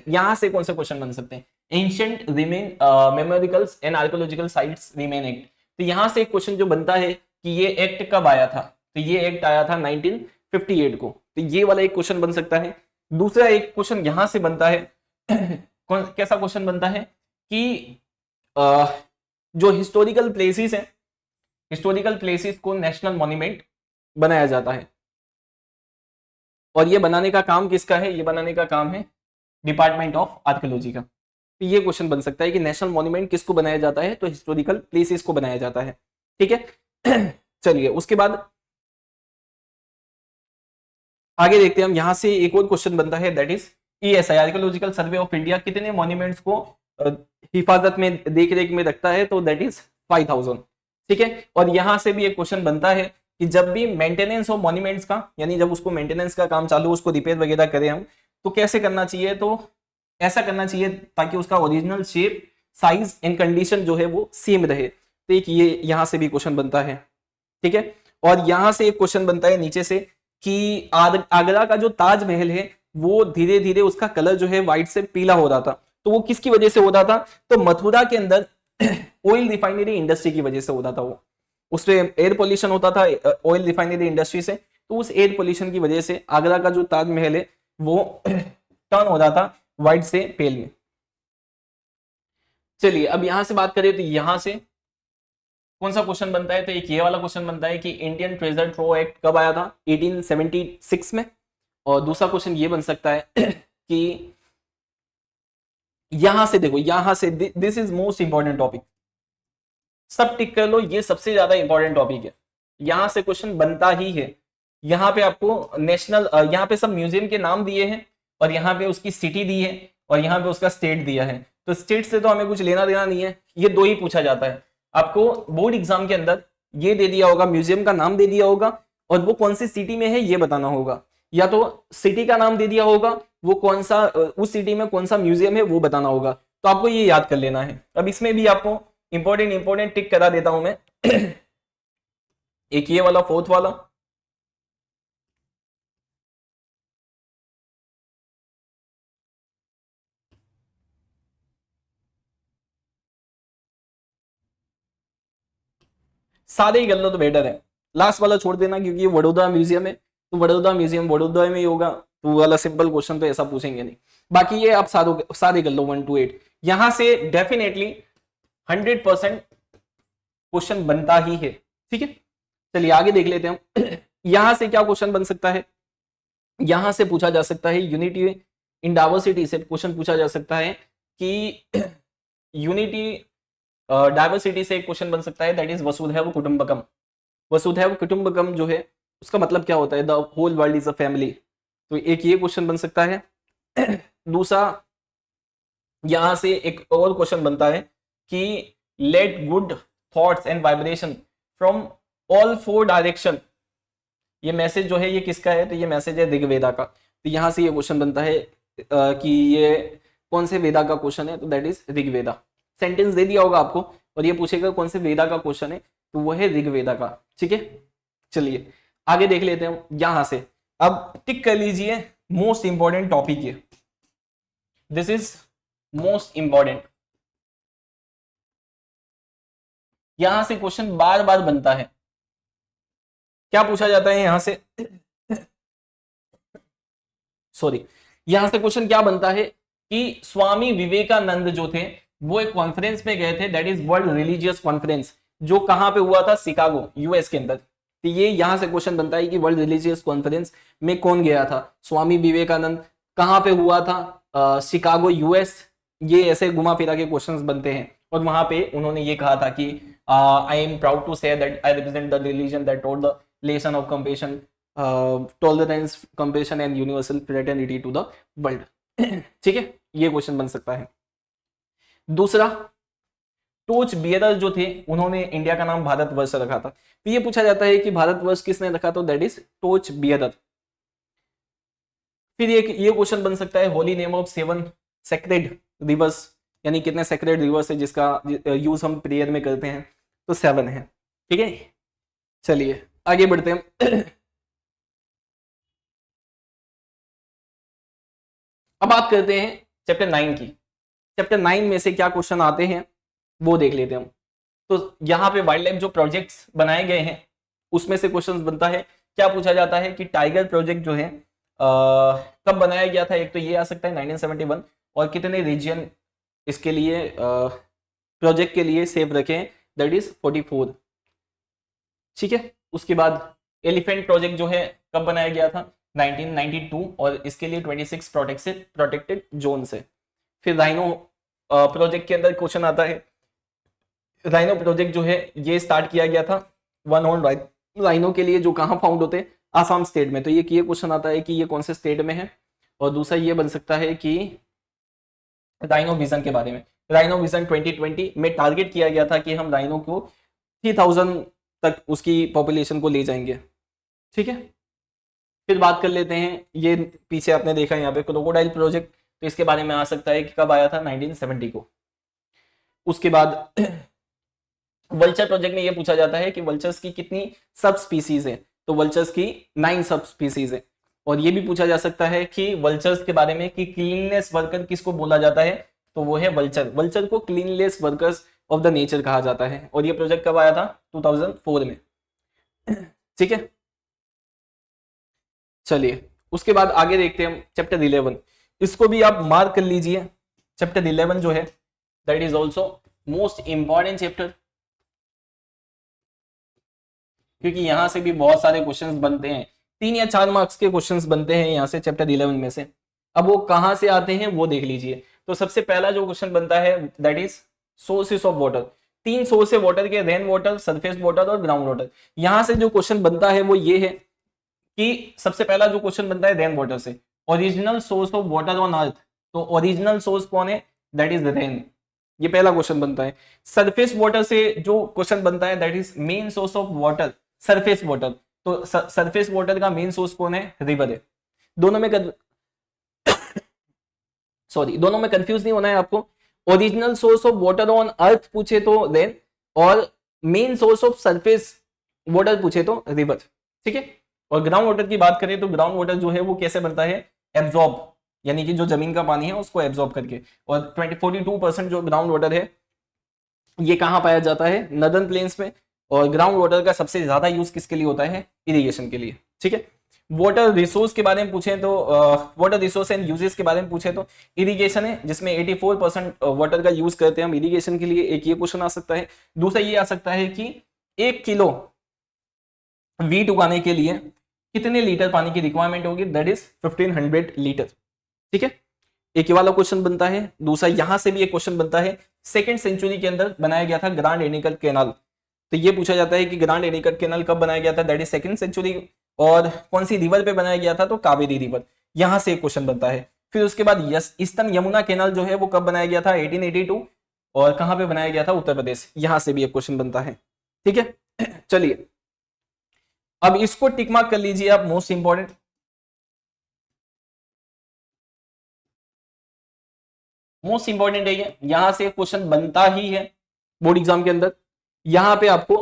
यहां से कौन से क्वेश्चन बन सकते हैं, ancient remain memorials and archaeological sites remain act. तो यहां से एक क्वेश्चन जो बनता है कि ये एक्ट कब आया था, तो ये एक्ट आया था 1958 को। तो ये वाला एक क्वेश्चन बन सकता है। दूसरा एक क्वेश्चन यहां से बनता है कैसा क्वेश्चन बनता है कि जो हिस्टोरिकल प्लेसेस हैं, हिस्टोरिकल प्लेसेस को नेशनल मॉन्यूमेंट बनाया जाता है, और ये बनाने का काम किसका है, ये बनाने का काम है डिपार्टमेंट ऑफ आर्कियोलॉजी का। तो ये क्वेश्चन बन सकता है कि नेशनल मॉन्यूमेंट किसको बनाया जाता है, तो हिस्टोरिकल प्लेसेस को बनाया जाता है। ठीक है, चलिए उसके बाद आगे देखते हैं हम। यहां से एक और क्वेश्चन बनता है, that is ESI archaeological survey of India कितने मॉन्यूमेंट्स को हिफाजत में, देख रेख में रखता है, तो दैट इज 5000। ठीक है, और यहां से भी एक क्वेश्चन बनता है कि जब भी मेंटेनेंस ऑफ मॉन्यूमेंट्स का, यानी जब उसको मेंटेनेंस का काम चालू, उसको रिपेयर वगैरह करें हम, तो कैसे करना चाहिए, तो ऐसा करना चाहिए ताकि उसका original shape, size and condition जो है वो सेम रहे। तो एक ये यहां से भी क्वेश्चन बनता है। ठीक है, और यहां से एक क्वेश्चन बनता है नीचे से कि आगरा का जो ताजमहल है वो धीरे धीरे उसका कलर जो है व्हाइट से पीला हो रहा था, तो वो किसकी वजह से हो रहा था, तो मथुरा के अंदर ऑयल रिफाइनरी इंडस्ट्री की वजह से होता था। वो उसमें एयर पोल्यूशन होता था ऑयल रिफाइनरी इंडस्ट्री से, तो उस एयर पोल्यूशन की वजह से आगरा का जो ताजमहल है वो टर्न हो रहा था व्हाइट से पेल में। चलिए अब यहां से बात करें तो यहां से कौन सा क्वेश्चन बनता है, तो एक ये वाला क्वेश्चन बनता है कि इंडियन ट्रेजर ट्रो एक्ट कब आया था, 1876 में। और दूसरा क्वेश्चन ये बन सकता है कि यहां से देखो, यहां से this is most important topic, सब टिक कर लो, ये सबसे ज्यादा इंपॉर्टेंट टॉपिक है। यहां से क्वेश्चन बनता ही है। यहाँ पे आपको नेशनल, यहाँ पे सब म्यूजियम के नाम दिए हैं, और यहाँ पे उसकी सिटी दी है, और यहाँ पे उसका स्टेट दिया है। तो स्टेट से तो हमें कुछ लेना देना नहीं है, ये 2 ही पूछा जाता है। आपको बोर्ड एग्जाम के अंदर ये दे दिया होगा, म्यूजियम का नाम दे दिया होगा, और वो कौन सी सिटी में है ये बताना होगा, या तो सिटी का नाम दे दिया होगा, वो कौन सा, उस सिटी में कौन सा म्यूजियम है वो बताना होगा। तो आपको ये याद कर लेना है। अब इसमें भी आपको इंपॉर्टेंट टिक करा देता हूं मैं। एक ये वाला 4th वाला, सारे ही कर लो तो बेटर है। लास्ट वाला छोड़ देना क्योंकि ये वडोदरा म्यूजियम है, तो वडोदरा म्यूजियम वडोदरा में ही होगा, तो वो वाला सिंपल क्वेश्चन तो ऐसा पूछेंगे नहीं। बाकी ये आप सारे कर लो 1 to 8। यहां से डेफिनेटली 100% क्वेश्चन बनता ही है। ठीक है, चलिए आगे देख लेते हैं हम। यहां से क्या क्वेश्चन बन सकता है, यहां से पूछा जा सकता है यूनिटी इन डाइवर्सिटी से क्वेश्चन पूछा जा सकता है कि यूनिटी डाइवर्सिटी से एक क्वेश्चन बन सकता है, दैट इज वसुधैव कुटुंबकम। वसुधैव कुटुंबकम जो है उसका मतलब क्या होता है, the whole world is a family. तो एक ये क्वेश्चन बन सकता है। दूसरा यहां से एक और क्वेश्चन बनता है कि let good thoughts and vibration from all 4 direction. ये मैसेज जो है ये किसका है, तो ये मैसेज है ऋग्वेदा का। तो यहां से ये क्वेश्चन बनता है कि ये कौन से वेदा का क्वेश्चन है, तो दैट इज ऋग्वेदा। सेंटेंस दे दिया होगा आपको और ये पूछेगा कौन से वेदा का क्वेश्चन है, तो वो है ऋग्वेदा का। ठीक है, चलिए आगे देख लेते हैं हम। यहां से अब टिक कर लीजिए मोस्ट इंपॉर्टेंट टॉपिक ये, दिस इज मोस्ट इंपॉर्टेंट। यहां से क्वेश्चन बार बार बनता है। क्या पूछा जाता है यहां से, सॉरी, यहां से क्वेश्चन क्या बनता है कि स्वामी विवेकानंद जो थे वो एक कॉन्फ्रेंस में गए थे, that is world religious conference, जो कहां पे हुआ था, शिकागो यूएस के अंदर। तो ये यहां से क्वेश्चन बनता है कि वर्ल्ड रिलीजियस कॉन्फ्रेंस में कौन गया था, स्वामी विवेकानंद। कहां पे हुआ था, शिकागो यूएस। ये ऐसे घुमा फिरा के क्वेश्चंस बनते हैं और वहां पे उन्होंने ये कहा था कि I am proud to say that I represent the religion that taught the lesson of compassion, tolerance, compassion and universal fraternity to the world. ठीक है, ये क्वेश्चन बन सकता है। दूसरा, टोच बियरर जो थे उन्होंने इंडिया का नाम भारतवर्ष रखा था। तो ये पूछा जाता है कि भारतवर्ष किसने रखा, तो दैट इज टोच बियरर। फिर ये क्वेश्चन बन सकता है holy name of 7 sacred reverse, यानी कितने सेक्रेड रिवर्स है जिसका यूज हम प्रेयर में करते हैं, तो 7 है। ठीक है, चलिए आगे बढ़ते हैं। अब बात करते हैं चैप्टर 9 की। चैप्टर 9 में से क्या क्वेश्चन आते हैं वो देख लेते हैं हम। तो यहाँ पे वाइल्ड लाइफ जो प्रोजेक्ट्स बनाए गए हैं उसमें से क्वेश्चन बनता है, क्या पूछा जाता है कि टाइगर प्रोजेक्ट जो है कब बनाया गया था। एक तो ये आ सकता है 1971, और कितने रीजन इसके लिए प्रोजेक्ट के लिए सेव रखे, दैट इज 44। ठीक है, उसके बाद एलिफेंट प्रोजेक्ट जो है कब बनाया गया था, 1992, और इसके लिए 26 प्रोटेक्टेड जोन है। फिर राइनो प्रोजेक्ट के अंदर क्वेश्चन आता है, राइनो प्रोजेक्ट जो है ये स्टार्ट किया गया था 1 हॉर्न राइनो के लिए, जो कहाँ फाउंड होते हैं, आसाम स्टेट में। तो ये क्वेश्चन आता है कि ये कौन से स्टेट में है। और दूसरा ये बन सकता है कि राइनो विजन के बारे में, राइनो विजन 2020 में टारगेट किया गया था कि हम राइनो को 3000 तक उसकी पॉपुलेशन को ले जाएंगे। ठीक है, फिर बात कर लेते हैं, ये पीछे आपने देखा यहाँ पे क्रोकोडाइल प्रोजेक्ट, तो इसके बारे में आ सकता है कि कब आया था, 1970 को। उसके बाद वल्चर प्रोजेक्ट में ये पूछा जाता है कि वल्चर्स की कितनी सब स्पीसीज है, तो वल्चर्स की 9 सब स्पीसीज है। और ये भी पूछा जा सकता है कि वल्चर्स के बारे में कि क्लीननेस वर्कर किसको बोला जाता है, तो वो है वल्चर। वल्चर को cleanness workers of the nature कहा जाता है। और ये प्रोजेक्ट कब आया था, 2004 में। ठीक है, चलिए उसके बाद आगे देखते हैं हम चैप्टर 11। इसको भी आप मार्क कर लीजिए। चैप्टर 11 जो है that is also most important chapter, क्योंकि यहां से भी बहुत सारे क्वेश्चंस बनते हैं, 3 या 4 मार्क्स के क्वेश्चंस बनते हैं यहां से चैप्टर 11 में से। अब वो कहां से आते हैं वो देख लीजिए। तो सबसे पहला जो क्वेश्चन बनता है that is sources of water. 3 source है वाटर के, रेन वाटर, सरफेस वाटर और ग्राउंड वाटर। यहां से जो क्वेश्चन बनता है वो ये है कि सबसे पहला जो क्वेश्चन बनता है रेन वाटर से, original source of water on earth. तो ओरिजिनल सोर्स कौन है, दैट इज रेन, ये पहला क्वेश्चन बनता है। सरफेस वाटर से जो क्वेश्चन बनता है that is main source of water, surface water. तो सरफेस वाटर का मेन सोर्स कौन है, रिवर है। दोनों में दोनों में कंफ्यूज नहीं होना है आपको। Original source of water on earth पूछे तो रेन, और main source of surface water पूछे तो रिवर। ठीक है, और ग्राउंड वाटर की बात करें तो ग्राउंड वाटर जो है वो कैसे बनता है, एब्जॉर्ब, यानी कि जो जमीन का पानी है उसको एब्जॉर्ब करके। और 42% जो ग्राउंड वाटर है ये कहां पाया जाता है, नदर्न प्लेन्स में। और ग्राउंड वाटर का सबसे ज्यादा यूज किसके लिए होता है, इरिगेशन के लिए। ठीक है, वाटर रिसोर्स के बारे में पूछे तो वाटर रिसोर्स एंड यूजेस के बारे में पूछे तो इरिगेशन है, जिसमें 84% वाटर का यूज करते हैं हम इरिगेशन के लिए, एक ये क्वेश्चन आ सकता है। दूसरा ये आ सकता है कि 1 किलो वीट उगाने के लिए कितने लीटर पानी की रिक्वायरमेंट होगी, दैट इज 1500 लीटर। ठीक है, एक ये वाला क्वेश्चन बनता है। दूसरा यहां से भी एक क्वेश्चन बनता है, 2nd सेंचुरी के अंदर बनाया गया था ग्रांड एनिकट कैनाल, तो ये पूछा जाता है कि ग्रांड एनिकट कैनाल कब बनाया गया था, दैट इज 2nd सेंचुरी, और कौन सी रिवर पे बनाया गया था, तो कावेरी रिवर, यहां से एक क्वेश्चन बनता है। फिर उसके बाद ईस्टर्न यमुना कैनाल जो है वो कब बनाया गया था, 1882, और कहां पे बनाया गया था, उत्तर प्रदेश, यहां से भी एक क्वेश्चन बनता है। ठीक है, चलिए अब इसको टिक मार्क कर लीजिए आप, मोस्ट इंपॉर्टेंट। मोस्ट इंपॉर्टेंट है ये, यहां से क्वेश्चन बनता ही है बोर्ड एग्जाम के अंदर। यहां पे आपको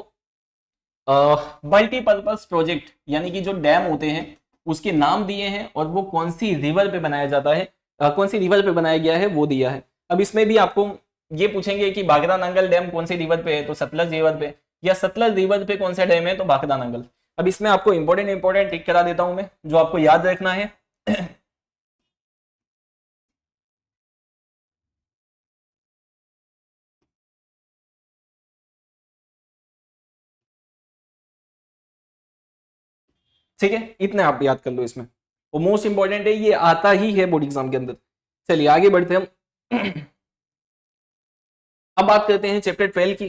मल्टीपर्पज प्रोजेक्ट यानी कि जो डैम होते हैं उसके नाम दिए हैं और वो कौन सी रिवर पे बनाया जाता है, कौन सी रिवर पे बनाया गया है वो दिया है। अब इसमें भी आपको ये पूछेंगे कि भाखड़ा नांगल डैम कौन सी रिवर पे है, तो सतलज रिवर पे, या सतलज रिवर पे कौन सा डैम है, तो भाखड़ा नांगल। अब इसमें आपको इंपॉर्टेंट टिक करा देता हूं मैं, जो आपको याद रखना है। ठीक है, इतने आप याद कर लो इसमें, वो मोस्ट इंपॉर्टेंट है, ये आता ही है बोर्ड एग्जाम के अंदर। चलिए आगे बढ़ते हम। अब बात करते हैं चैप्टर 12 की,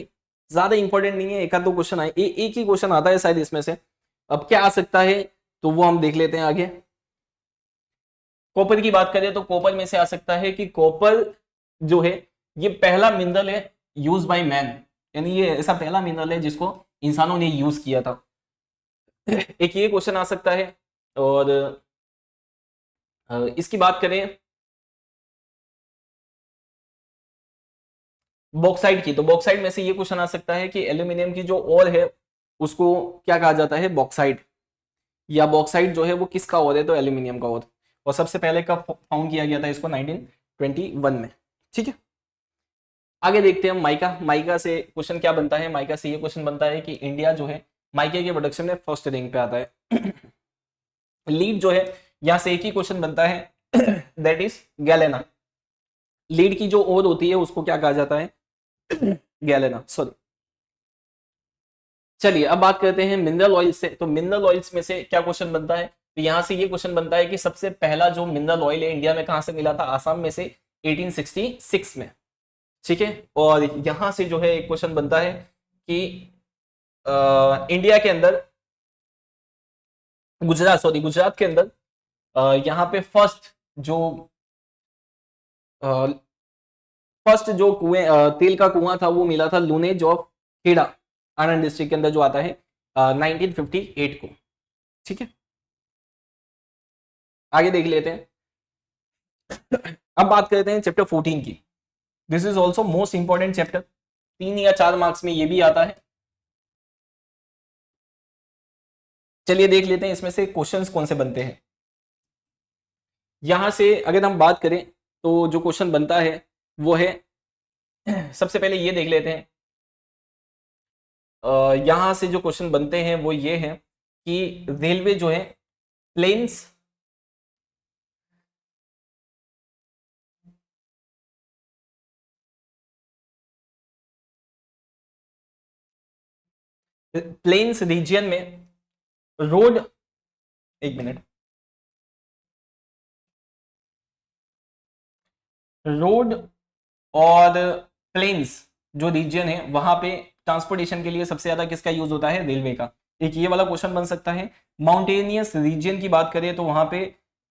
ज्यादा इंपॉर्टेंट नहीं है, एक आध दो क्वेश्चन आए, एक ही क्वेश्चन आता है शायद इसमें से। अब क्या आ सकता है तो वो हम देख लेते हैं आगे। कॉपर की बात करें तो कॉपर में से आ सकता है कि कॉपर जो है ये पहला मिनरल है यूज बाय मैन, यानी ये ऐसा पहला मिनरल है जिसको इंसानों ने यूज किया था। एक ये क्वेश्चन आ सकता है। और इसकी बात करें बॉक्साइड की, तो बॉक्साइड में से ये क्वेश्चन आ सकता है कि एल्यूमिनियम की जो ओर है उसको क्या कहा जाता है, बॉक्साइड, या बॉक्साइड जो है वो किसका ओर है, तो एल्यूमिनियम का ओर, और सबसे पहले कब फाउंड किया गया था इसको, 1921 में। ठीक है, आगे देखते हैं हम माइका। माइका से क्वेश्चन क्या बनता है, माइका से ये क्वेश्चन बनता है कि इंडिया जो है माइके के प्रोडक्शन में फर्स्ट रैंक पे आता है। लीड जो है यहां से एक ही क्वेश्चन बनता है, दैट इज गैलेना। लीड की जो ओर होती है उसको क्या कहा जाता है, गैलेना, सॉरी। चलिए अब बात करते हैं मिनरल ऑयल से, तो मिनरल ऑयल्स में से क्या क्वेश्चन बनता है, तो यहां से ये क्वेश्चन बनता है कि सबसे पहला जो मिनरल ऑयल है इंडिया में कहां से मिला था, आसाम में से 1866 में। ठीक है, और यहां से जो है एक क्वेश्चन बनता है कि इंडिया के अंदर, गुजरात के अंदर यहाँ पे फर्स्ट जो तेल का कुआं था वो मिला था लूनेज ऑफ खेड़ा, आनंद डिस्ट्रिक्ट के अंदर जो आता है 1958 को। ठीक है, आगे देख लेते हैं। अब बात करते हैं चैप्टर 14 की। This is also most important chapter, 3 या 4 मार्क्स में ये भी आता है। चलिए देख लेते हैं इसमें से क्वेश्चंस कौन से बनते हैं। यहां से अगर हम बात करें तो जो क्वेश्चन बनता है वो है, सबसे पहले ये देख लेते हैं। यहां से जो क्वेश्चन बनते हैं वो ये है कि रेलवे जो है प्लेन्स रीजन में रोड, एक मिनट, रोड और प्लेन्स जो रीजन है वहां पे ट्रांसपोर्टेशन के लिए सबसे ज्यादा किसका यूज होता है, रेलवे का। एक ये वाला क्वेश्चन बन सकता है। माउंटेनियस रीजन की बात करें तो वहां पे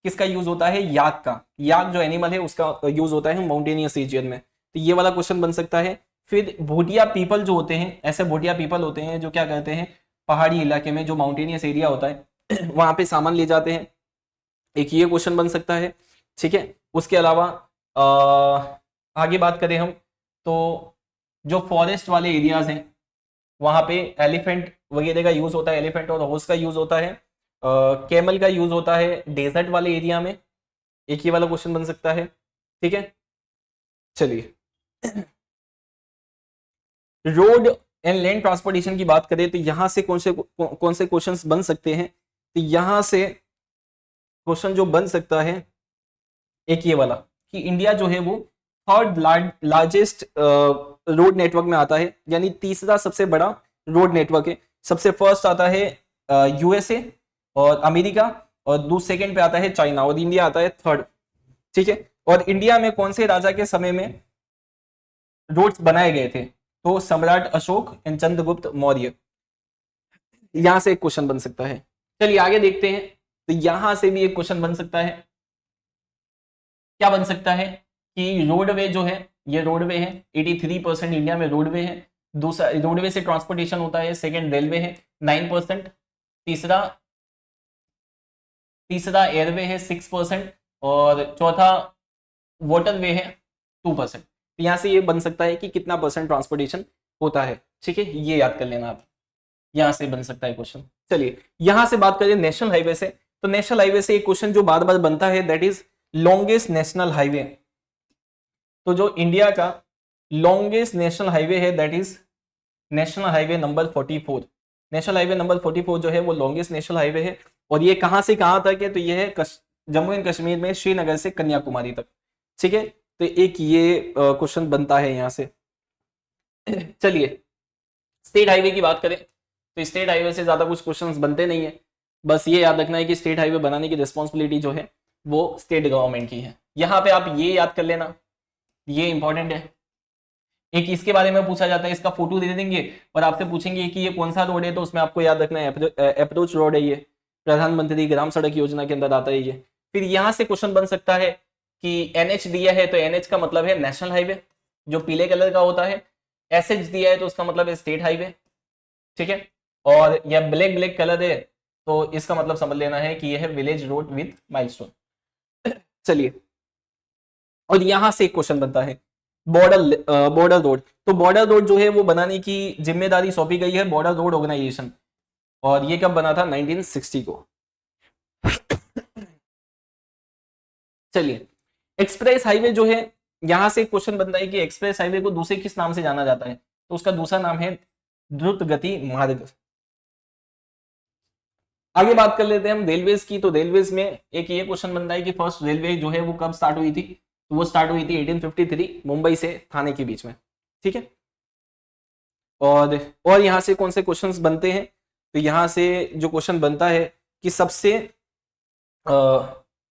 किसका यूज होता है, याक का, याक जो एनिमल है उसका यूज होता है माउंटेनियस रीजन में, तो ये वाला क्वेश्चन बन सकता है। फिर भोटिया पीपल जो होते हैं, ऐसे भोटिया पीपल होते हैं जो क्या करते हैं, पहाड़ी इलाके में जो माउंटेनियस एरिया होता है वहां पे सामान ले जाते हैं, एक ये क्वेश्चन बन सकता है। ठीक है, उसके अलावा आगे बात करें हम तो जो फॉरेस्ट वाले एरियाज हैं वहां पे एलिफेंट वगैरह का यूज होता है, एलिफेंट और हॉर्स का यूज होता है, कैमल का यूज होता है डेजर्ट वाले एरिया में, एक ही वाला क्वेश्चन बन सकता है। ठीक है, चलिए रोड एंड लैंड ट्रांसपोर्टेशन की बात करें तो यहां से कौन से क्वेश्चंस बन सकते हैं, तो यहां से क्वेश्चन जो बन सकता है एक ये वाला कि इंडिया जो है वो थर्ड लार्जेस्ट रोड नेटवर्क में आता है, यानी तीसरा सबसे बड़ा रोड नेटवर्क है। सबसे फर्स्ट आता है यूएसए और अमेरिका, और दूसरे सेकंड पे आता है चाइना, और इंडिया आता है थर्ड। ठीक है, और इंडिया में कौन से राजा के समय में रोड्स बनाए गए थे? तो सम्राट अशोक एंड चंद्रगुप्त मौर्य। यहां से एक क्वेश्चन बन सकता है। चलिए आगे देखते हैं, तो यहां से भी एक क्वेश्चन बन सकता है। क्या बन सकता है कि रोडवे जो है, ये रोडवे है, 83% इंडिया में रोडवे है। दूसरा रोडवे से ट्रांसपोर्टेशन होता है। सेकंड रेलवे है 9%, तीसरा एयरवे है 6%, और चौथा वाटरवे है 2%। तो यहां से ये बन सकता है कि कितना परसेंट ट्रांसपोर्टेशन होता है। ठीक है, ये याद कर लेना आप, यहां से बन सकता है क्वेश्चन। चलिए यहां से बात करें नेशनल हाईवे से, तो नेशनल हाईवे से एक क्वेश्चन जो बार बार बनता है, that is longest national highway. तो जो इंडिया का लॉन्गेस्ट नेशनल हाईवे है that is national highway number 44। National highway number 44 जो है वो लॉन्गेस्ट नेशनल हाईवे है, और ये कहां से कहां तक है? तो ये है जम्मू एंड कश्मीर में श्रीनगर से कन्याकुमारी तक। ठीक है, तो एक ये क्वेश्चन बनता है यहां से। चलिए स्टेट हाईवे की बात करें, तो स्टेट हाईवे से ज्यादा कुछ क्वेश्चंस बनते नहीं है। बस ये याद रखना है कि स्टेट हाईवे बनाने की रिस्पॉन्सिबिलिटी जो है वो स्टेट गवर्नमेंट की है। यहां पे आप ये याद कर लेना, ये इंपॉर्टेंट है। एक इसके बारे में पूछा जाता है, इसका फोटो दे देंगे और आपसे पूछेंगे कि ये कौन सा रोड है, तो उसमें आपको याद रखना है अप्रोच रोड है, ये प्रधानमंत्री ग्राम सड़क योजना के अंदर आता है ये। फिर यहां से क्वेश्चन बन सकता है कि एनएच दिया है, तो एनएच का मतलब है नेशनल हाईवे, जो पीले कलर का होता है। एसएच दिया है तो उसका मतलब है स्टेट हाईवे। ठीक है, और यह ब्लैक कलर है तो इसका मतलब समझ लेना है कि यह है विलेज रोड विथ माइलस्टोन। चलिए, और यहां से एक क्वेश्चन बनता है बॉर्डर रोड। तो बॉर्डर रोड जो है वो बनाने की जिम्मेदारी सौंपी गई है बॉर्डर रोड ऑर्गेनाइजेशन, और ये कब बना था? 1960 को। चलिए एक्सप्रेस हाईवे जो है, यहां से क्वेश्चन बनता है कि एक्सप्रेस हाईवे को दूसरे किस नाम से जाना जाता है? तो उसका दूसरा नाम है द्रुत गति मार्ग। आगे बात कर लेते हैं हम रेलवेज की। तो रेलवेज में एक ये क्वेश्चन बनता है कि फर्स्ट रेलवे जो है वो कब स्टार्ट हुई थी? तो वो स्टार्ट हुई थी 1853 मुंबई से थाने के बीच में। ठीक है, और यहां से कौन से क्वेश्चंस बनते हैं? तो यहां से जो क्वेश्चन बनता है कि सबसे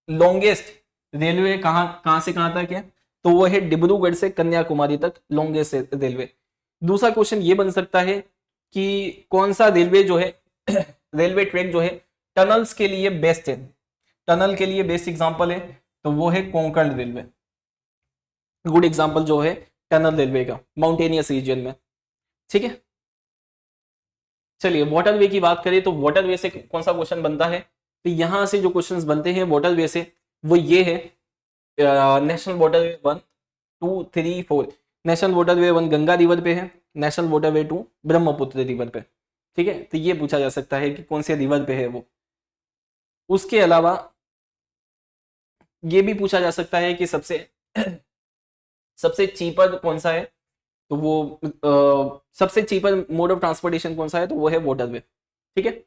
लॉन्गेस्ट रेलवे कहां से कहां तक है? तो वो है डिब्रूगढ़ से कन्याकुमारी तक लॉन्गेस्ट रेलवे। दूसरा क्वेश्चन ये बन सकता है कि कौन सा रेलवे जो है रेलवे ट्रैक जो है टनल्स के लिए बेस्ट है? टनल के लिए बेस्ट एग्जांपल है तो वो है कोंकण रेलवे। गुड एग्जांपल जो है टनल रेलवे का माउंटेनियस रीजन में। ठीक है, चलिए वाटरवे की बात करें तो वाटरवे से कौन सा क्वेश्चन बनता है? तो यहां से जो क्वेश्चंस बनते हैं वाटरवे से वो ये है national waterway 1, 2, 3, 4। National waterway 1 Ganga river पे है, नेशनल वाटरवे 2 ब्रह्मपुत्र रिवर पे। ठीक है, तो ये पूछा जा सकता है कि कौन से रिवर पे है वो। उसके अलावा ये भी पूछा जा सकता है कि सबसे चीपर कौन सा है? तो वो सबसे चीपर मोड ऑफ ट्रांसपोर्टेशन कौन सा है? तो वो है वाटरवे। ठीक है,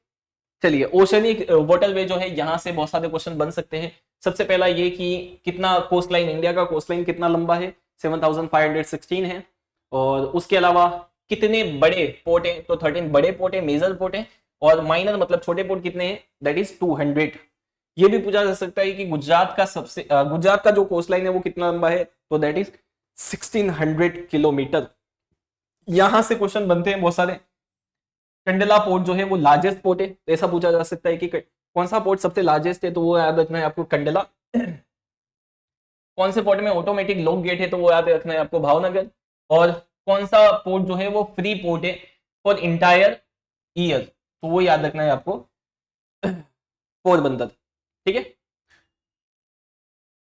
चलिए ओशनिक वाटरवे जो है यहां से बहुत सारे क्वेश्चन बन सकते हैं। सबसे पहला ये कि कितना कोस्ट लाइन, इंडिया का कोस्ट लाइन कितना लंबा है? 7516 है। और उसके अलावा कितने बड़े पोर्ट हैं? तो 13 बड़े पोर्ट है, मेजर पोर्ट है, और माइनर मतलब छोटे पोर्ट कितने हैं? That is 200। ये भी पूछा जा सकता है कि गुजरात का जो कोस्ट लाइन है वो कितना लंबा है? तो दैट इज 1600 किलोमीटर। यहां से क्वेश्चन बनते हैं बहुत सारे। कंडला पोर्ट जो है वो लार्जेस्ट पोर्ट है, तो ऐसा पूछा जा सकता है कि कौन सा पोर्ट सबसे लार्जेस्ट है? तो वो याद रखना है आपको कंडला। कौन से पोर्ट में ऑटोमेटिक लॉक गेट है? तो वो याद रखना है आपको भावनगर। और कौन सा पोर्ट जो है वो फ्री पोर्ट है फॉर इंटायर ईयर? तो वो याद रखना है आपको पोरबंदर। ठीक है,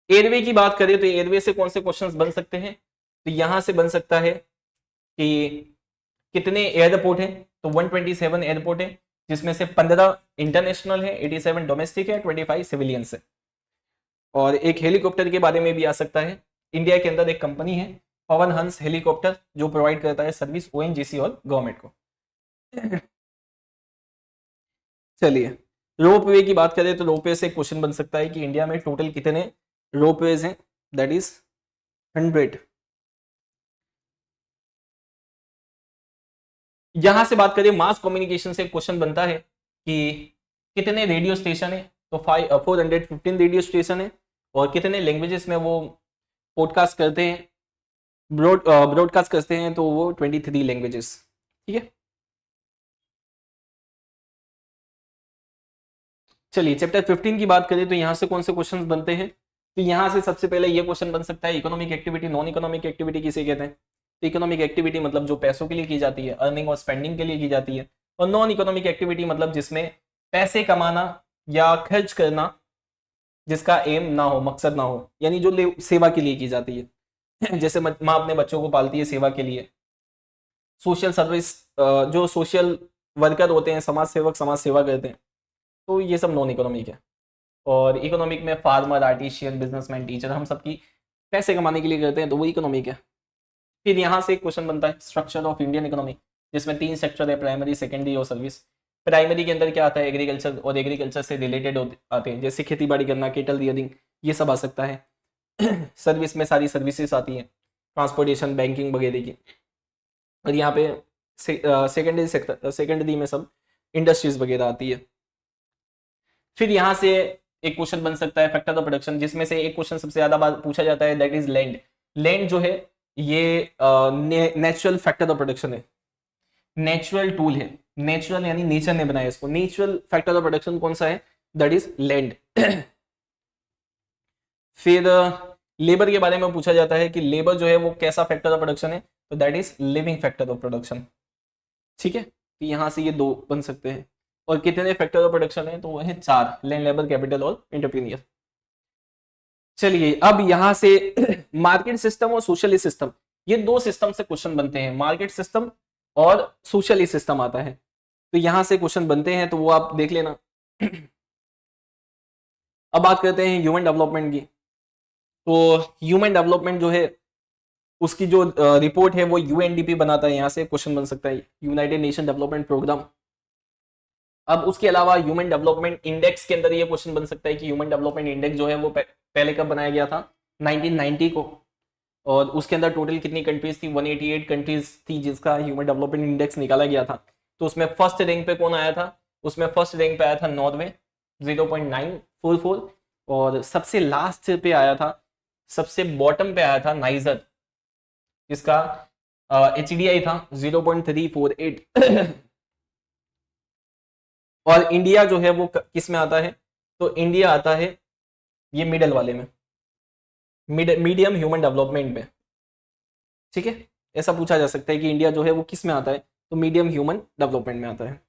एयरवे की बात करें तो एयरवे से कौन से क्वेश्चंस बन सकते हैं? तो यहां से बन सकता है कि कितने एयरपोर्ट है? तो 127 एयरपोर्ट है, जिसमें से 15 इंटरनेशनल है, 87 डोमेस्टिक है, 25 सिविलियंस है। और एक हेलीकॉप्टर के बारे में भी आ सकता है। इंडिया के अंदर एक कंपनी है पवन हंस हेलीकॉप्टर जो प्रोवाइड करता है सर्विस ओएनजीसी और गवर्नमेंट को। चलिए रोपवे की बात करें तो रोपवे से क्वेश्चन बन सकता है कि इंडिया में टोटल कितने रोपवेज हैं, दैट इज 100। यहां से बात करें मास कम्युनिकेशन से क्वेश्चन बनता है कि कितने रेडियो स्टेशन है, तो 415 रेडियो स्टेशन है, और कितने लैंग्वेजेस में वो पॉडकास्ट करते हैं, ब्रॉडकास्ट करते हैं, तो वो 23 लैंग्वेजेस। ठीक है, चलिए चैप्टर 15 की बात करें तो यहां से कौन से क्वेश्चन बनते हैं, तो यहां से सबसे पहले ये क्वेश्चन बन सकता है economic activity non economic activity किसे कहते हैं। तो इकोनॉमिक एक्टिविटी मतलब जो पैसों के लिए की जाती है, अर्निंग और स्पेंडिंग के लिए की जाती है, और नॉन इकोनॉमिक एक्टिविटी मतलब जिसमें पैसे कमाना या खर्च करना जिसका एम ना हो, मकसद ना हो, यानी जो सेवा के लिए की जाती है जैसे माँ अपने बच्चों को पालती है सेवा के लिए, सोशल सर्विस, जो सोशल वर्कर होते हैं, समाज सेवक समाज सेवा करते हैं, तो ये सब नॉन इकोनॉमिक है। और इकोनॉमिक में फार्मर, आर्टिशियन, बिजनेसमैन, टीचर, हम सबकी पैसे कमाने के लिए करते हैं, तो वो इकोनॉमिक है। फिर यहाँ से एक क्वेश्चन बनता है स्ट्रक्चर ऑफ इंडियन इकोनॉमी, जिसमें 3 सेक्टर है, प्राइमरी, सेकेंडरी और सर्विस। प्राइमरी के अंदर क्या आता है, एग्रीकल्चर और एग्रीकल्चर से रिलेटेड आते हैं, जैसे खेती बाड़ी करना, केटल रियरिंग, ये सब आ सकता है सर्विस में सारी सर्विसेज आती हैं, ट्रांसपोर्टेशन, बैंकिंग वगैरह की। और यहाँ पे सेकेंडरी सेक्टर, सेकेंडरी में सब इंडस्ट्रीज वगैरह आती है। फिर यहाँ से एक क्वेश्चन बन सकता है फैक्टर ऑफ प्रोडक्शन, जिसमें से एक क्वेश्चन सबसे ज्यादा बार पूछा जाता है, दैट इज लैंड। लैंड जो है ये नेचुरल फैक्टर ऑफ प्रोडक्शन है, नेचुरल टूल है, नेचुरल यानी नेचर ने बनाया इसको। नेचुरल फैक्टर ऑफ प्रोडक्शन कौन सा है, दैट इज लैंड। फिर लेबर के बारे में पूछा जाता है कि लेबर जो है वो कैसा फैक्टर ऑफ प्रोडक्शन है, तो that is living factor of production. ठीक है, तो यहां से ये 2 बन सकते हैं। और कितने फैक्टर ऑफ प्रोडक्शन है, तो वो है 4, लैंड, लेबर, कैपिटल और एंटरप्रेन्योर। चलिए अब यहां से मार्केट सिस्टम और सोशलिस्ट सिस्टम, ये 2 सिस्टम से क्वेश्चन बनते हैं, मार्केट सिस्टम और सोशलिस्ट सिस्टम आता है, तो यहां से क्वेश्चन बनते हैं, तो वो आप देख लेना। अब बात करते हैं ह्यूमन डेवलपमेंट की। तो ह्यूमन डेवलपमेंट जो है उसकी जो रिपोर्ट है वो यूएनडीपी बनाता है, यहां से क्वेश्चन बन सकता है, यूनाइटेड नेशन डेवलपमेंट प्रोग्राम। अब उसके अलावा ह्यूमन डेवलपमेंट इंडेक्स के अंदर ये क्वेश्चन बन सकता है कि ह्यूमन डेवलपमेंट इंडेक्स जो है वो पहले कब बनाया गया था, 1990 को, और उसके अंदर टोटल कितनी कंट्रीज थी, 188 कंट्रीज थी जिसका ह्यूमन डेवलपमेंट इंडेक्स निकाला गया था। तो उसमें फर्स्ट रैंक पे कौन आया था, उसमें फर्स्ट रैंक पे आया था नॉर्वे 0.944, और सबसे लास्ट पे आया था, सबसे बॉटम पे आया था नाइजर, जिसका HDI था 0.348 और इंडिया जो है वो किस में आता है, तो इंडिया आता है ये मिडल वाले में, मीडियम ह्यूमन डेवलपमेंट में। ठीक है, ऐसा पूछा जा सकता है कि इंडिया जो है वो किस में आता है, तो मीडियम ह्यूमन डेवलपमेंट में आता है।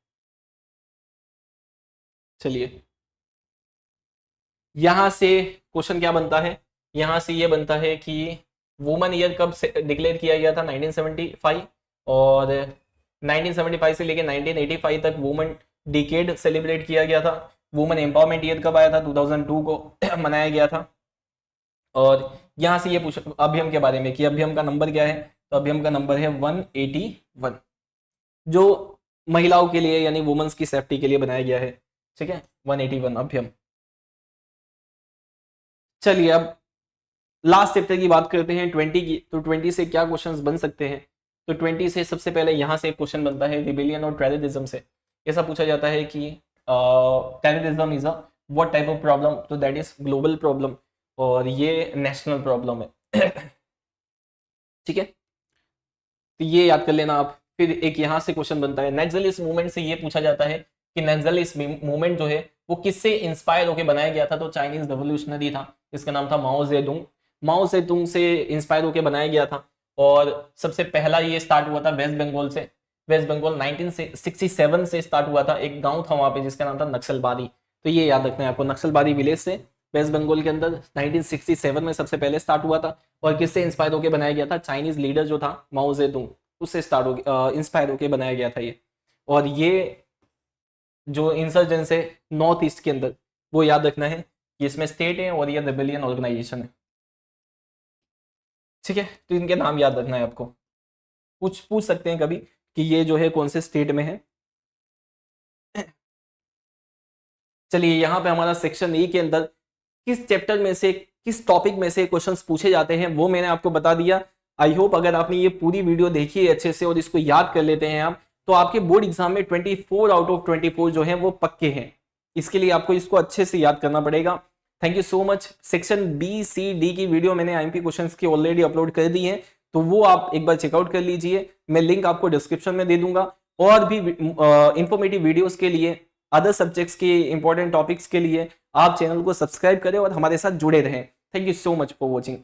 चलिए यहां से क्वेश्चन क्या बनता है, यहां से ये बनता है कि वुमेन ईयर कब डिक्लेयर किया गया था, 1975, और 1975 से लेकर 1985 तक वुमेन डिकेड सेलिब्रेट किया गया था। वुमेन एम्पावरमेंट ईयर कब आया था, 2002 को मनाया गया था। और यहां से ये पूछ अभियम के बारे में कि अभियम का नंबर क्या है, तो अभियम का नंबर है 181, जो महिलाओं के लिए यानी वुमेन्स की सेफ्टी के लिए बनाया गया है। ठीक है, 181 अभियम। चलिए अब लास्ट चैप्टर की बात करते हैं 20 की, तो 20 से क्या क्वेश्चंस बन सकते हैं, तो 20 से सबसे पहले यहां से एक क्वेश्चन बनता है रिबेलियन और टेररिज्म से। ऐसा पूछा जाता है कि terrorism is a what type of problem, तो दैट इज ग्लोबल प्रॉब्लम, और ये नेशनल प्रॉब्लम है ठीक है, तो ये याद कर लेना आप। फिर एक यहाँ से क्वेश्चन बनता है नक्सलिस्ट मूवमेंट से, ये पूछा जाता है कि नक्सलिस्ट मूवमेंट जो है वो किससे इंस्पायर होकर बनाया गया था, तो चाइनीज रेवोल्यूशनरी था, इसका नाम था माओ जेडुंग। माओ जेडुंग से इंस्पायर होकर बनाया गया था, और सबसे पहला ये स्टार्ट हुआ था वेस्ट बंगाल से। वेस्ट बंगाल 1967 से स्टार्ट हुआ था, एक गांव था वहां पे जिसका नाम था नक्सलबारी। तो ये याद रखना है आपको, नक्सलबारी विलेज से वेस्ट बंगाल के अंदर 1967 में सबसे पहले स्टार्ट हुआ था, और किससे इंस्पायर होकर बनाया गया था, चाइनीज लीडर जो था माओ जेडुंग, उससे स्टार्ट हो इंस्पायर होकर बनाया गया था ये। और ये जो इंसर्जेंस है नॉर्थ ईस्ट के अंदर, वो याद रखना है कि इसमें स्टेट है और ये रेबेलियन ऑर्गेनाइजेशन है। ठीक है, तो इनके नाम याद रखना है आपको, पूछ सकते हैं कभी कि ये जो है कौन से स्टेट में है। चलिए यहाँ पे हमारा सेक्शन ए के अंदर किस चैप्टर में से, किस टॉपिक में से क्वेश्चंस पूछे जाते हैं वो मैंने आपको बता दिया। आई होप अगर आपने ये पूरी वीडियो देखी है अच्छे से और इसको याद कर लेते हैं आप, तो आपके बोर्ड एग्जाम में 24 आउट ऑफ 24 जो है वो पक्के हैं। इसके लिए आपको इसको अच्छे से याद करना पड़ेगा। Thank you so much. Section B C D की वीडियो मैंने आईएमपी क्वेश्चंस की ऑलरेडी अपलोड कर दी है, तो वो आप एक बार चेकआउट कर लीजिए। मैं लिंक आपको डिस्क्रिप्शन में दे दूंगा। और भी इंफॉर्मेटिव वीडियोस के लिए, अदर सब्जेक्ट्स के इंपॉर्टेंट टॉपिक्स के लिए आप चैनल को सब्सक्राइब करें और हमारे साथ जुड़े रहें। Thank you so much for watching.